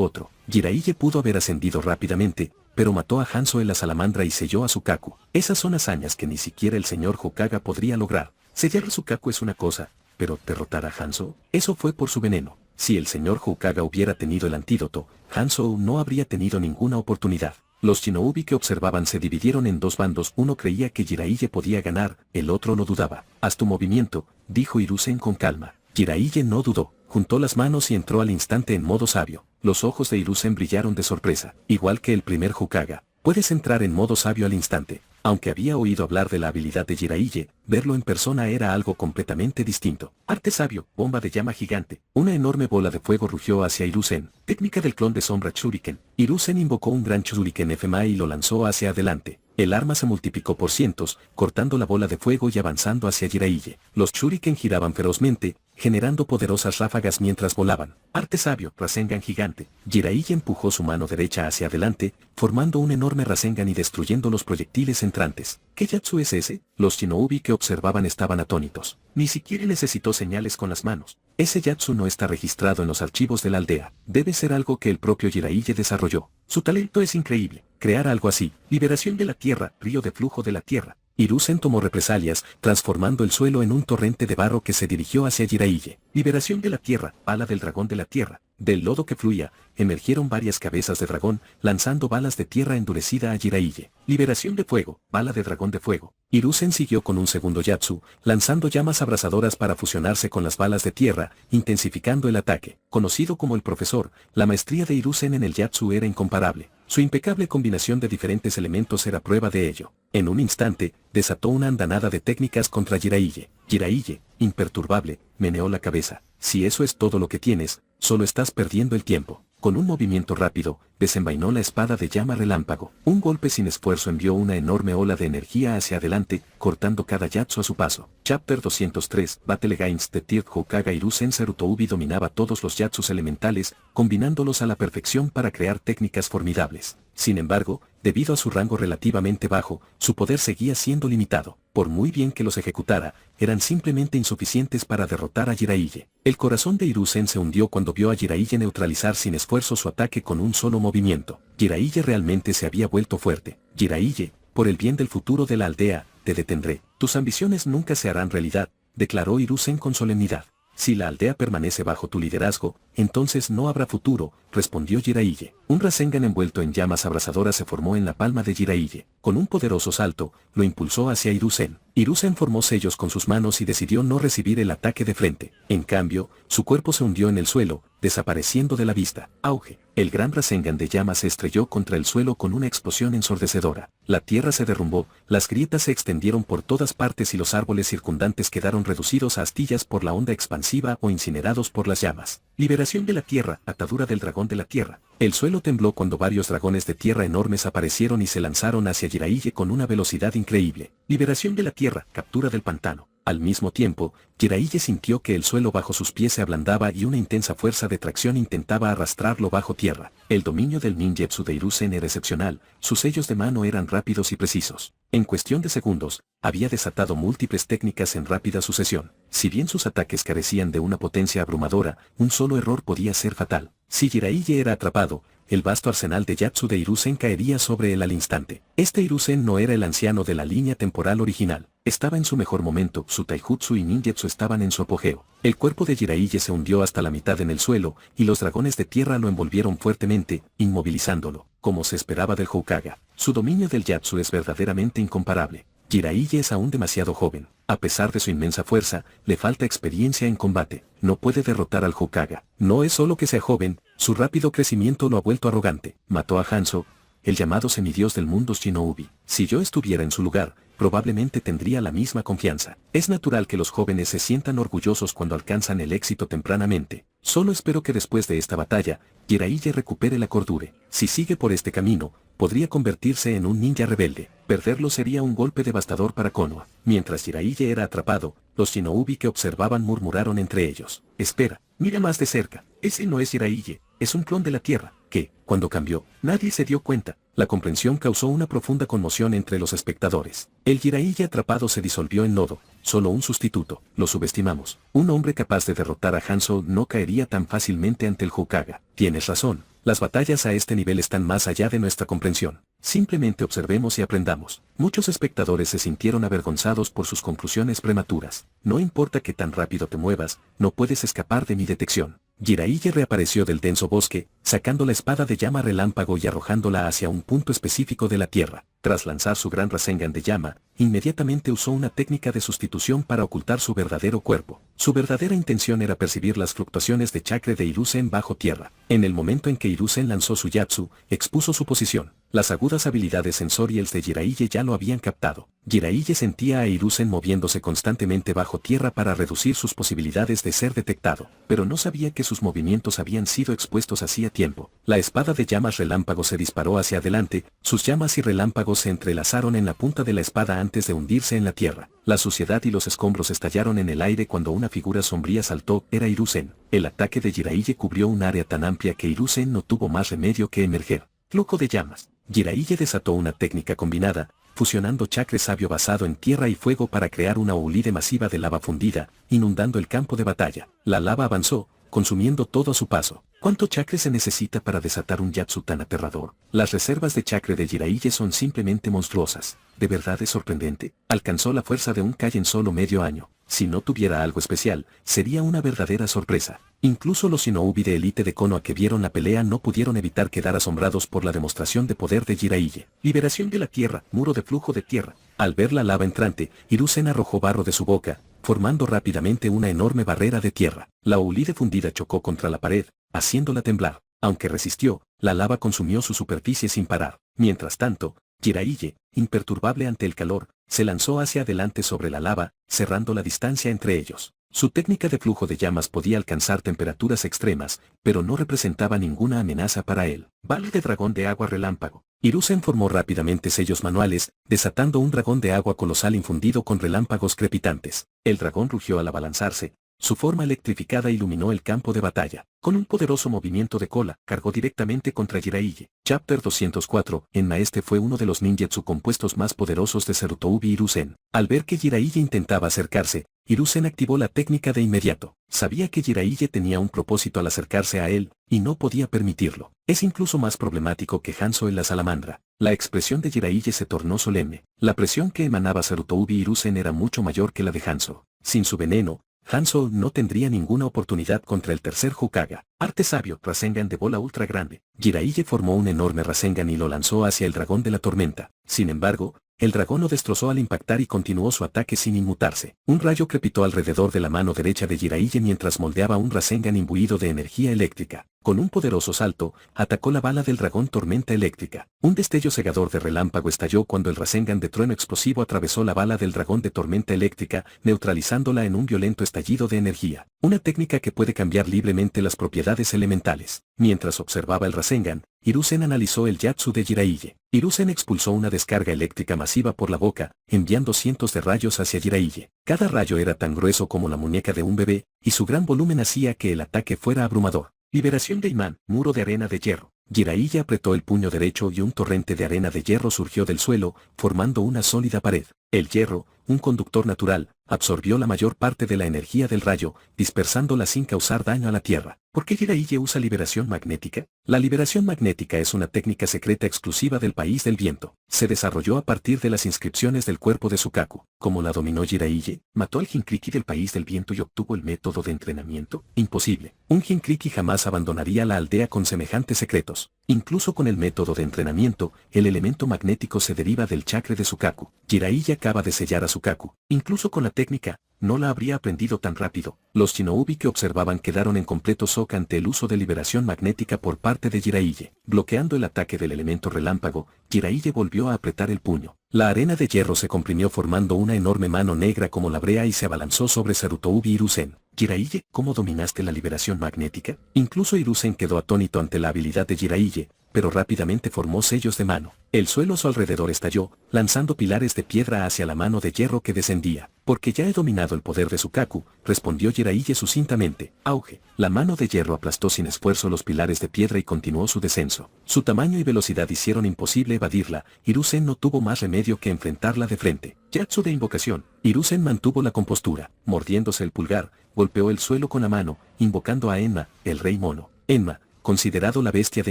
otro. Jiraiya pudo haber ascendido rápidamente, pero mató a Hanzo en la salamandra y selló a Sukaku. Esas son hazañas que ni siquiera el señor Hokage podría lograr. Sellar a Sukaku es una cosa, pero derrotar a Hanzo, eso fue por su veneno. Si el señor Hokage hubiera tenido el antídoto, Hanzo no habría tenido ninguna oportunidad. Los shinobi que observaban se dividieron en dos bandos. Uno creía que Jiraiya podía ganar, el otro lo dudaba. Haz tu movimiento, dijo Hiruzen con calma. Jiraiya no dudó, juntó las manos y entró al instante en modo sabio. Los ojos de Hiruzen brillaron de sorpresa. Igual que el primer Hokage, puedes entrar en modo sabio al instante. Aunque había oído hablar de la habilidad de Jiraiya, verlo en persona era algo completamente distinto. Arte sabio, bomba de llama gigante. Una enorme bola de fuego rugió hacia Hiruzen. Técnica del clon de sombra Shuriken. Hiruzen invocó un gran Shuriken FMA y lo lanzó hacia adelante. El arma se multiplicó por cientos, cortando la bola de fuego y avanzando hacia Jiraiya. Los Shuriken giraban ferozmente, generando poderosas ráfagas mientras volaban. Arte sabio, Rasengan gigante. Jiraiya empujó su mano derecha hacia adelante, formando un enorme Rasengan y destruyendo los proyectiles entrantes. ¿Qué Yatsu es ese? Los shinobi que observaban estaban atónitos. Ni siquiera necesitó señales con las manos. Ese Yatsu no está registrado en los archivos de la aldea. Debe ser algo que el propio Jiraiya desarrolló. Su talento es increíble. Crear algo así. Liberación de la tierra, río de flujo de la tierra. Hiruzen tomó represalias, transformando el suelo en un torrente de barro que se dirigió hacia Jiraiya. Liberación de la tierra, bala del dragón de la tierra. Del lodo que fluía, emergieron varias cabezas de dragón, lanzando balas de tierra endurecida a Jiraiya. Liberación de fuego, bala de dragón de fuego. Hiruzen siguió con un segundo Yatsu, lanzando llamas abrasadoras para fusionarse con las balas de tierra, intensificando el ataque. Conocido como el profesor, la maestría de Hiruzen en el Yatsu era incomparable. Su impecable combinación de diferentes elementos era prueba de ello. En un instante, desató una andanada de técnicas contra Jiraiya. Jiraiya, imperturbable, meneó la cabeza. Si eso es todo lo que tienes, solo estás perdiendo el tiempo. Con un movimiento rápido, desenvainó la espada de llama relámpago. Un golpe sin esfuerzo envió una enorme ola de energía hacia adelante, cortando cada Yatsu a su paso. Chapter 203, Battle Games de Third Hokage. Hiruzen Sarutoubi dominaba todos los Yatsus elementales, combinándolos a la perfección para crear técnicas formidables. Sin embargo, debido a su rango relativamente bajo, su poder seguía siendo limitado. Por muy bien que los ejecutara, eran simplemente insuficientes para derrotar a Jiraiya. El corazón de Hiruzen se hundió cuando vio a Jiraiya neutralizar sin esfuerzo su ataque con un solo movimiento. Jiraiya realmente se había vuelto fuerte. Jiraiya, por el bien del futuro de la aldea, te detendré. Tus ambiciones nunca se harán realidad, declaró Hiruzen con solemnidad. Si la aldea permanece bajo tu liderazgo, entonces no habrá futuro, respondió Jiraiya. Un Rasengan envuelto en llamas abrasadoras se formó en la palma de Jiraiya. Con un poderoso salto, lo impulsó hacia Hiruzen. Hiruzen formó sellos con sus manos y decidió no recibir el ataque de frente. En cambio, su cuerpo se hundió en el suelo, desapareciendo de la vista. Auge. El gran Rasengan de llamas se estrelló contra el suelo con una explosión ensordecedora. La tierra se derrumbó, las grietas se extendieron por todas partes y los árboles circundantes quedaron reducidos a astillas por la onda expansiva o incinerados por las llamas. Liberación de la tierra, atadura del dragón de la tierra. El suelo tembló cuando varios dragones de tierra enormes aparecieron y se lanzaron hacia Jiraiya con una velocidad increíble. Liberación de la tierra, captura del pantano. Al mismo tiempo, Jiraiya sintió que el suelo bajo sus pies se ablandaba y una intensa fuerza de tracción intentaba arrastrarlo bajo tierra. El dominio del ninjutsu de Hiruzen era excepcional, sus sellos de mano eran rápidos y precisos. En cuestión de segundos, había desatado múltiples técnicas en rápida sucesión. Si bien sus ataques carecían de una potencia abrumadora, un solo error podía ser fatal. Si Jiraiya era atrapado, el vasto arsenal de Yatsu de Hiruzen caería sobre él al instante. Este Hiruzen no era el anciano de la línea temporal original. Estaba en su mejor momento, su taijutsu y ninjutsu estaban en su apogeo. El cuerpo de Jiraiya se hundió hasta la mitad en el suelo, y los dragones de tierra lo envolvieron fuertemente, inmovilizándolo, como se esperaba del Hokage. Su dominio del Yatsu es verdaderamente incomparable. Jiraiya es aún demasiado joven. A pesar de su inmensa fuerza, le falta experiencia en combate. No puede derrotar al Hokage. No es solo que sea joven, su rápido crecimiento lo ha vuelto arrogante. Mató a Hanzo, el llamado semidios del mundo Shinobi. Si yo estuviera en su lugar, probablemente tendría la misma confianza. Es natural que los jóvenes se sientan orgullosos cuando alcanzan el éxito tempranamente. Solo espero que después de esta batalla, Jiraiya recupere la cordura. Si sigue por este camino, podría convertirse en un ninja rebelde. Perderlo sería un golpe devastador para Konoha. Mientras Jiraiya era atrapado, los shinobi que observaban murmuraron entre ellos. Espera, mira más de cerca. Ese no es Jiraiya, es un clon de la tierra, que, cuando cambió, nadie se dio cuenta. La comprensión causó una profunda conmoción entre los espectadores. El Jiraiya atrapado se disolvió en lodo, solo un sustituto. Lo subestimamos. Un hombre capaz de derrotar a Hanzo no caería tan fácilmente ante el Hokage. Tienes razón. Las batallas a este nivel están más allá de nuestra comprensión. Simplemente observemos y aprendamos. Muchos espectadores se sintieron avergonzados por sus conclusiones prematuras. No importa que tan rápido te muevas, no puedes escapar de mi detección. Jiraiya reapareció del denso bosque, sacando la espada de llama relámpago y arrojándola hacia un punto específico de la tierra. Tras lanzar su gran Rasengan de llama, inmediatamente usó una técnica de sustitución para ocultar su verdadero cuerpo. Su verdadera intención era percibir las fluctuaciones de chakra de Hiruzen bajo tierra. En el momento en que Hiruzen lanzó su Yatsu, expuso su posición. Las agudas habilidades sensoriales de Jiraiya ya lo habían captado. Jiraiya sentía a Hiruzen moviéndose constantemente bajo tierra para reducir sus posibilidades de ser detectado, pero no sabía que sus movimientos habían sido expuestos hacía tiempo. La espada de llamas relámpago se disparó hacia adelante, sus llamas y relámpagos se entrelazaron en la punta de la espada antes de hundirse en la tierra. La suciedad y los escombros estallaron en el aire cuando una figura sombría saltó. Era Hiruzen. El ataque de Jiraiya cubrió un área tan amplia que Hiruzen no tuvo más remedio que emerger. Flujo de llamas. Jiraiya desató una técnica combinada, fusionando chakra sabio basado en tierra y fuego para crear una olide masiva de lava fundida, inundando el campo de batalla. La lava avanzó, consumiendo todo a su paso. ¿Cuánto chakra se necesita para desatar un Yatsu tan aterrador? Las reservas de chakra de Jiraiya son simplemente monstruosas. ¿De verdad es sorprendente? Alcanzó la fuerza de un Kai en solo medio año. Si no tuviera algo especial, sería una verdadera sorpresa. Incluso los shinobi de élite de Konoha que vieron la pelea no pudieron evitar quedar asombrados por la demostración de poder de Jiraiya. Liberación de la tierra, muro de flujo de tierra. Al ver la lava entrante, Hiruzen arrojó barro de su boca, formando rápidamente una enorme barrera de tierra. La olide fundida chocó contra la pared, haciéndola temblar. Aunque resistió, la lava consumió su superficie sin parar. Mientras tanto, Jiraiya, imperturbable ante el calor, se lanzó hacia adelante sobre la lava, cerrando la distancia entre ellos. Su técnica de flujo de llamas podía alcanzar temperaturas extremas, pero no representaba ninguna amenaza para él. Vale de dragón de agua relámpago. Hiruzen formó rápidamente sellos manuales, desatando un dragón de agua colosal infundido con relámpagos crepitantes. El dragón rugió al abalanzarse. Su forma electrificada iluminó el campo de batalla. Con un poderoso movimiento de cola, cargó directamente contra Jiraiya. Chapter 204. Enma este fue uno de los ninjutsu compuestos más poderosos de Sarutobi Hiruzen. Al ver que Jiraiya intentaba acercarse, Hiruzen activó la técnica de inmediato. Sabía que Jiraiya tenía un propósito al acercarse a él, y no podía permitirlo. Es incluso más problemático que Hanzo en la salamandra. La expresión de Jiraiya se tornó solemne. La presión que emanaba Sarutobi Hiruzen era mucho mayor que la de Hanzo. Sin su veneno, Hanzo no tendría ninguna oportunidad contra el tercer Hokage. Arte sabio, Rasengan de bola ultra grande. Jiraiya formó un enorme Rasengan y lo lanzó hacia el dragón de la tormenta. Sin embargo, el dragón lo destrozó al impactar y continuó su ataque sin inmutarse. Un rayo crepitó alrededor de la mano derecha de Jiraiya mientras moldeaba un Rasengan imbuido de energía eléctrica. Con un poderoso salto, atacó la bala del dragón tormenta eléctrica. Un destello cegador de relámpago estalló cuando el Rasengan de trueno explosivo atravesó la bala del dragón de tormenta eléctrica, neutralizándola en un violento estallido de energía. Una técnica que puede cambiar libremente las propiedades elementales. Mientras observaba el Rasengan, Hiruzen analizó el Yatsu de Jiraiya. Hiruzen expulsó una descarga eléctrica masiva por la boca, enviando cientos de rayos hacia Jiraiya. Cada rayo era tan grueso como la muñeca de un bebé, y su gran volumen hacía que el ataque fuera abrumador. Liberación de imán, muro de arena de hierro. Jiraiya apretó el puño derecho y un torrente de arena de hierro surgió del suelo, formando una sólida pared. El hierro, un conductor natural, absorbió la mayor parte de la energía del rayo, dispersándola sin causar daño a la tierra. ¿Por qué Jiraiya usa liberación magnética? La liberación magnética es una técnica secreta exclusiva del país del viento. Se desarrolló a partir de las inscripciones del cuerpo de Sukaku. ¿Cómo la dominó Jiraiya? ¿Mató al Jinkriki del país del viento y obtuvo el método de entrenamiento? Imposible. Un Jinkriki jamás abandonaría la aldea con semejantes secretos. Incluso con el método de entrenamiento, el elemento magnético se deriva del chakra de Sukaku. Jiraiya acaba de sellar a Sukaku. Incluso con la técnica, no la habría aprendido tan rápido. Los shinobi que observaban quedaron en completo shock ante el uso de liberación magnética por parte de Jiraiya. Bloqueando el ataque del elemento relámpago, Jiraiya volvió a apretar el puño. La arena de hierro se comprimió formando una enorme mano negra como la brea y se abalanzó sobre Sarutobi Hiruzen. Jiraiya, ¿cómo dominaste la liberación magnética? Incluso Hiruzen quedó atónito ante la habilidad de Jiraiya, pero rápidamente formó sellos de mano. El suelo a su alrededor estalló, lanzando pilares de piedra hacia la mano de hierro que descendía. Porque ya he dominado el poder de Sukaku, respondió Jiraiya sucintamente. Auge. La mano de hierro aplastó sin esfuerzo los pilares de piedra y continuó su descenso. Su tamaño y velocidad hicieron imposible evadirla. Hiruzen no tuvo más remedio que enfrentarla de frente. Yatsu de invocación. Hiruzen mantuvo la compostura. Mordiéndose el pulgar, golpeó el suelo con la mano, invocando a Enma, el rey mono. Enma, considerado la bestia de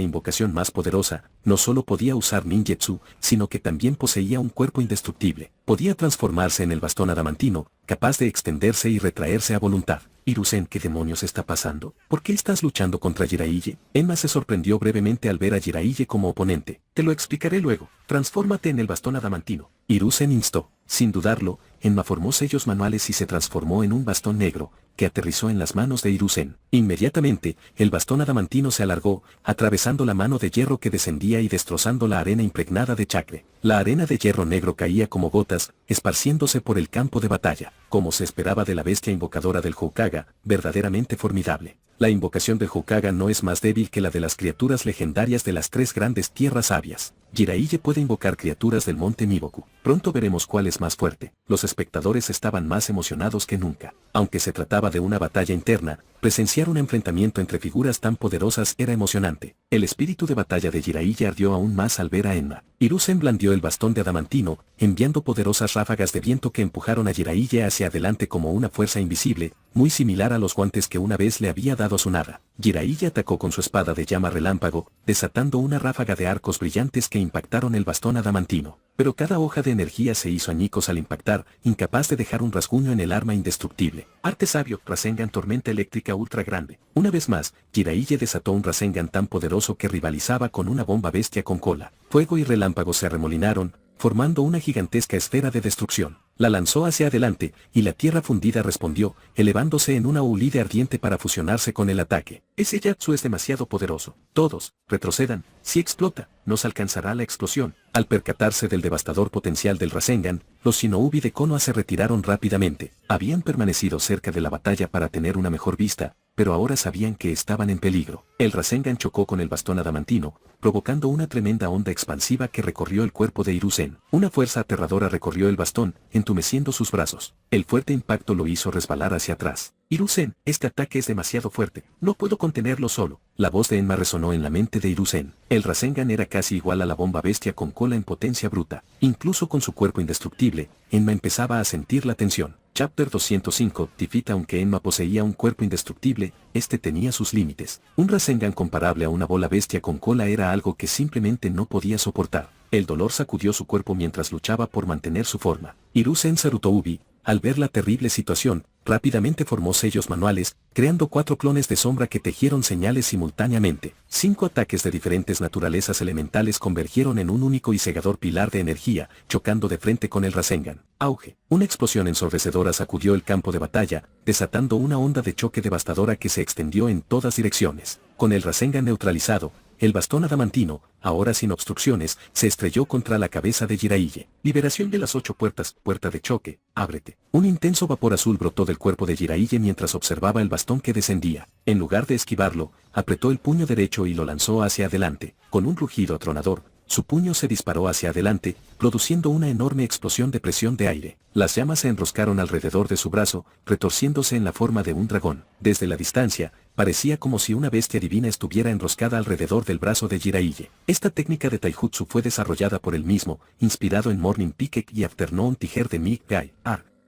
invocación más poderosa, no solo podía usar ninjutsu, sino que también poseía un cuerpo indestructible. Podía transformarse en el bastón adamantino, capaz de extenderse y retraerse a voluntad. Hiruzen, ¿qué demonios está pasando? ¿Por qué estás luchando contra Jiraiya? Enma se sorprendió brevemente al ver a Jiraiya como oponente. Te lo explicaré luego. Transfórmate en el bastón adamantino. Hiruzen instó. Sin dudarlo, Enma formó sellos manuales y se transformó en un bastón negro, que aterrizó en las manos de Hiruzen. Inmediatamente, el bastón adamantino se alargó, atravesando la mano de hierro que descendía y destrozando la arena impregnada de chakra. La arena de hierro negro caía como gotas, esparciéndose por el campo de batalla, como se esperaba de la bestia invocadora del Hokage, verdaderamente formidable. La invocación del Hokage no es más débil que la de las criaturas legendarias de las tres grandes tierras sabias. Jiraiya puede invocar criaturas del monte Miboku. Pronto veremos cuál es más fuerte. Los espectadores estaban más emocionados que nunca. Aunque se trataba de una batalla interna, presenciar un enfrentamiento entre figuras tan poderosas era emocionante. El espíritu de batalla de Jiraiya ardió aún más al ver a Enma. Hiruzen blandió el bastón de adamantino, enviando poderosas ráfagas de viento que empujaron a Jiraiya hacia adelante como una fuerza invisible, muy similar a los guantes que una vez le había dado Tsunade. Jiraiya atacó con su espada de llama relámpago, desatando una ráfaga de arcos brillantes que impactaron el bastón adamantino. Pero cada hoja de energía se hizo añicos al impactar, incapaz de dejar un rasguño en el arma indestructible. Arte sabio, Rasengan tormenta eléctrica ultra grande. Una vez más, Jiraiya desató un Rasengan tan poderoso que rivalizaba con una bomba bestia con cola. Fuego y relámpagos se arremolinaron, formando una gigantesca esfera de destrucción. La lanzó hacia adelante, y la tierra fundida respondió, elevándose en una ulide ardiente para fusionarse con el ataque. Ese Yatsu es demasiado poderoso. Todos, retrocedan. Si explota, nos alcanzará la explosión. Al percatarse del devastador potencial del Rasengan, los shinobi de Konoha se retiraron rápidamente. Habían permanecido cerca de la batalla para tener una mejor vista, pero ahora sabían que estaban en peligro. El Rasengan chocó con el bastón adamantino, provocando una tremenda onda expansiva que recorrió el cuerpo de Hiruzen. Una fuerza aterradora recorrió el bastón, entumeciendo sus brazos. El fuerte impacto lo hizo resbalar hacia atrás. Hiruzen, este ataque es demasiado fuerte. No puedo contenerlo solo. La voz de Enma resonó en la mente de Hiruzen. El Rasengan era casi igual a la bomba bestia con cola en potencia bruta. Incluso con su cuerpo indestructible, Enma empezaba a sentir la tensión. Chapter 205, Tifita. Aunque Enma poseía un cuerpo indestructible, este tenía sus límites. Un Rasengan comparable a una bola bestia con cola era algo que simplemente no podía soportar. El dolor sacudió su cuerpo mientras luchaba por mantener su forma. Hiruzen Sarutobi, al ver la terrible situación, rápidamente formó sellos manuales, creando 4 clones de sombra que tejieron señales simultáneamente. 5 ataques de diferentes naturalezas elementales convergieron en un único y cegador pilar de energía, chocando de frente con el Rasengan. Auge. Una explosión ensordecedora sacudió el campo de batalla, desatando una onda de choque devastadora que se extendió en todas direcciones. Con el Rasengan neutralizado, el bastón adamantino, ahora sin obstrucciones, se estrelló contra la cabeza de Jiraiya. Liberación de las 8 puertas, puerta de choque, ábrete. Un intenso vapor azul brotó del cuerpo de Jiraiya mientras observaba el bastón que descendía. En lugar de esquivarlo, apretó el puño derecho y lo lanzó hacia adelante. Con un rugido atronador, su puño se disparó hacia adelante, produciendo una enorme explosión de presión de aire. Las llamas se enroscaron alrededor de su brazo, retorciéndose en la forma de un dragón. Desde la distancia, parecía como si una bestia divina estuviera enroscada alrededor del brazo de Jiraiya. Esta técnica de taijutsu fue desarrollada por él mismo, inspirado en Morning Pickeck y Afternoon Tiger de Mick Guy.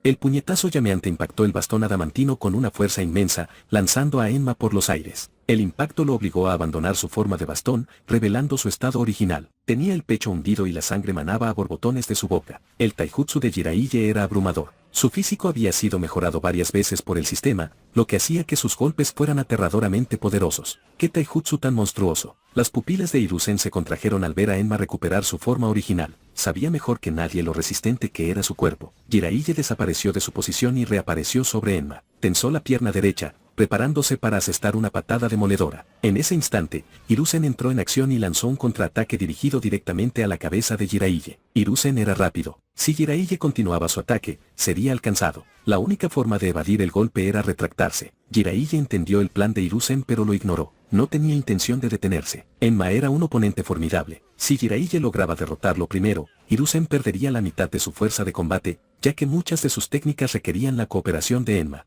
El puñetazo llameante impactó el bastón adamantino con una fuerza inmensa, lanzando a Enma por los aires. El impacto lo obligó a abandonar su forma de bastón, revelando su estado original. Tenía el pecho hundido y la sangre manaba a borbotones de su boca. El taijutsu de Jiraiya era abrumador. Su físico había sido mejorado varias veces por el sistema, lo que hacía que sus golpes fueran aterradoramente poderosos. ¡Qué taijutsu tan monstruoso! Las pupilas de Hiruzen se contrajeron al ver a Enma recuperar su forma original. Sabía mejor que nadie lo resistente que era su cuerpo. Jiraiya desapareció de su posición y reapareció sobre Enma. Tensó la pierna derecha, preparándose para asestar una patada demoledora. En ese instante, Hiruzen entró en acción y lanzó un contraataque dirigido directamente a la cabeza de Jiraiya. Hiruzen era rápido. Si Jiraiya continuaba su ataque, sería alcanzado. La única forma de evadir el golpe era retractarse. Jiraiya entendió el plan de Hiruzen pero lo ignoró. No tenía intención de detenerse. Enma era un oponente formidable. Si Jiraiya lograba derrotarlo primero, Hiruzen perdería la mitad de su fuerza de combate, ya que muchas de sus técnicas requerían la cooperación de Enma.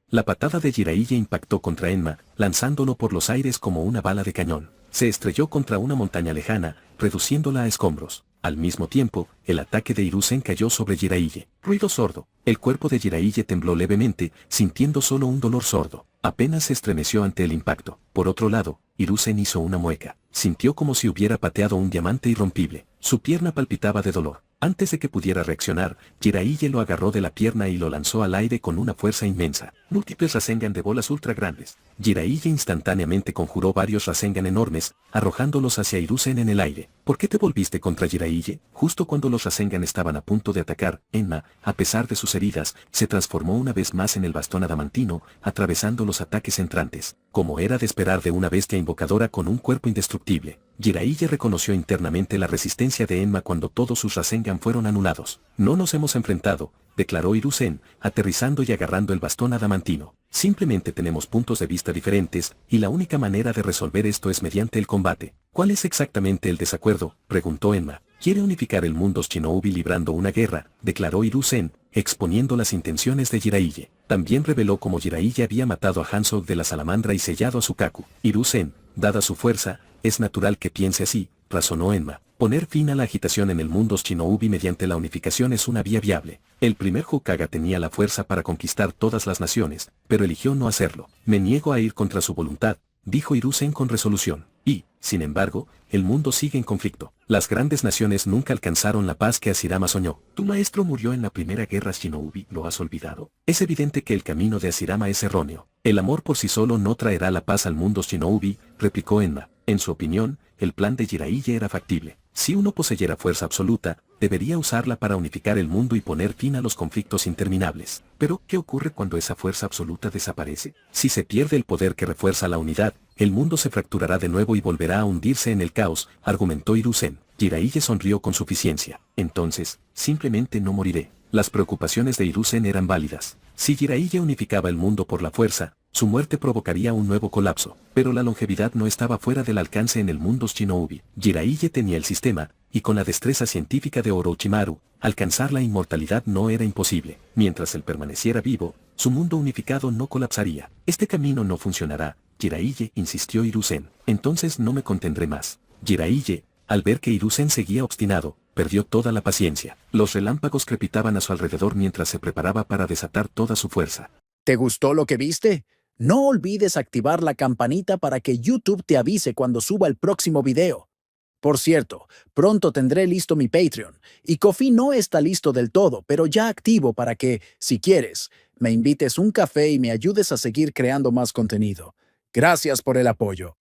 La patada de Jiraiya impactó contra Enma, lanzándolo por los aires como una bala de cañón. Se estrelló contra una montaña lejana, reduciéndola a escombros. Al mismo tiempo, el ataque de Hiruzen cayó sobre Jiraiya. Ruido sordo. El cuerpo de Jiraiya tembló levemente, sintiendo solo un dolor sordo. Apenas se estremeció ante el impacto. Por otro lado, Hiruzen hizo una mueca. Sintió como si hubiera pateado un diamante irrompible. Su pierna palpitaba de dolor. Antes de que pudiera reaccionar, Jiraiya lo agarró de la pierna y lo lanzó al aire con una fuerza inmensa. Múltiples Rasengan de bolas ultra grandes. Jiraiya instantáneamente conjuró varios Rasengan enormes, arrojándolos hacia Hiruzen en el aire. ¿Por qué te volviste contra Jiraiya? Justo cuando los Rasengan estaban a punto de atacar, Enma, a pesar de sus heridas, se transformó una vez más en el bastón adamantino, atravesando los ataques entrantes. Como era de esperar de una bestia invocadora con un cuerpo indestructible, Jiraiya reconoció internamente la resistencia de Enma cuando todos sus Rasengan fueron anulados. No nos hemos enfrentado, declaró Hiruzen, aterrizando y agarrando el bastón adamantino. Simplemente tenemos puntos de vista diferentes, y la única manera de resolver esto es mediante el combate. ¿Cuál es exactamente el desacuerdo?, preguntó Enma. Quiere unificar el mundo Shinobi librando una guerra, declaró Hiruzen, exponiendo las intenciones de Jiraiya. También reveló cómo Jiraiya había matado a Hanzo de la salamandra y sellado a Sukaku. Hiruzen, dada su fuerza, es natural que piense así, razonó Enma. Poner fin a la agitación en el mundo Shinobi mediante la unificación es una vía viable. El primer Hokage tenía la fuerza para conquistar todas las naciones, pero eligió no hacerlo. Me niego a ir contra su voluntad, dijo Hiruzen con resolución. Y, sin embargo, el mundo sigue en conflicto. Las grandes naciones nunca alcanzaron la paz que Hashirama soñó. Tu maestro murió en la primera guerra Shinobi, ¿lo has olvidado? Es evidente que el camino de Hashirama es erróneo. El amor por sí solo no traerá la paz al mundo Shinobi, replicó Enma. En su opinión, el plan de Jiraiya era factible. Si uno poseyera fuerza absoluta, debería usarla para unificar el mundo y poner fin a los conflictos interminables. Pero, ¿qué ocurre cuando esa fuerza absoluta desaparece? Si se pierde el poder que refuerza la unidad, el mundo se fracturará de nuevo y volverá a hundirse en el caos, argumentó Hiruzen. Jiraiya sonrió con suficiencia. Entonces, simplemente no moriré. Las preocupaciones de Hiruzen eran válidas. Si Jiraiya unificaba el mundo por la fuerza, su muerte provocaría un nuevo colapso, pero la longevidad no estaba fuera del alcance en el mundo Shinobi. Jiraiya tenía el sistema, y con la destreza científica de Orochimaru, alcanzar la inmortalidad no era imposible. Mientras él permaneciera vivo, su mundo unificado no colapsaría. Este camino no funcionará, Jiraiya, insistió Hiruzen. Entonces no me contendré más. Jiraiya, al ver que Hiruzen seguía obstinado, perdió toda la paciencia. Los relámpagos crepitaban a su alrededor mientras se preparaba para desatar toda su fuerza. ¿Te gustó lo que viste? No olvides activar la campanita para que YouTube te avise cuando suba el próximo video. Por cierto, pronto tendré listo mi Patreon, y Ko-fi no está listo del todo, pero ya activo para que, si quieres, me invites un café y me ayudes a seguir creando más contenido. Gracias por el apoyo.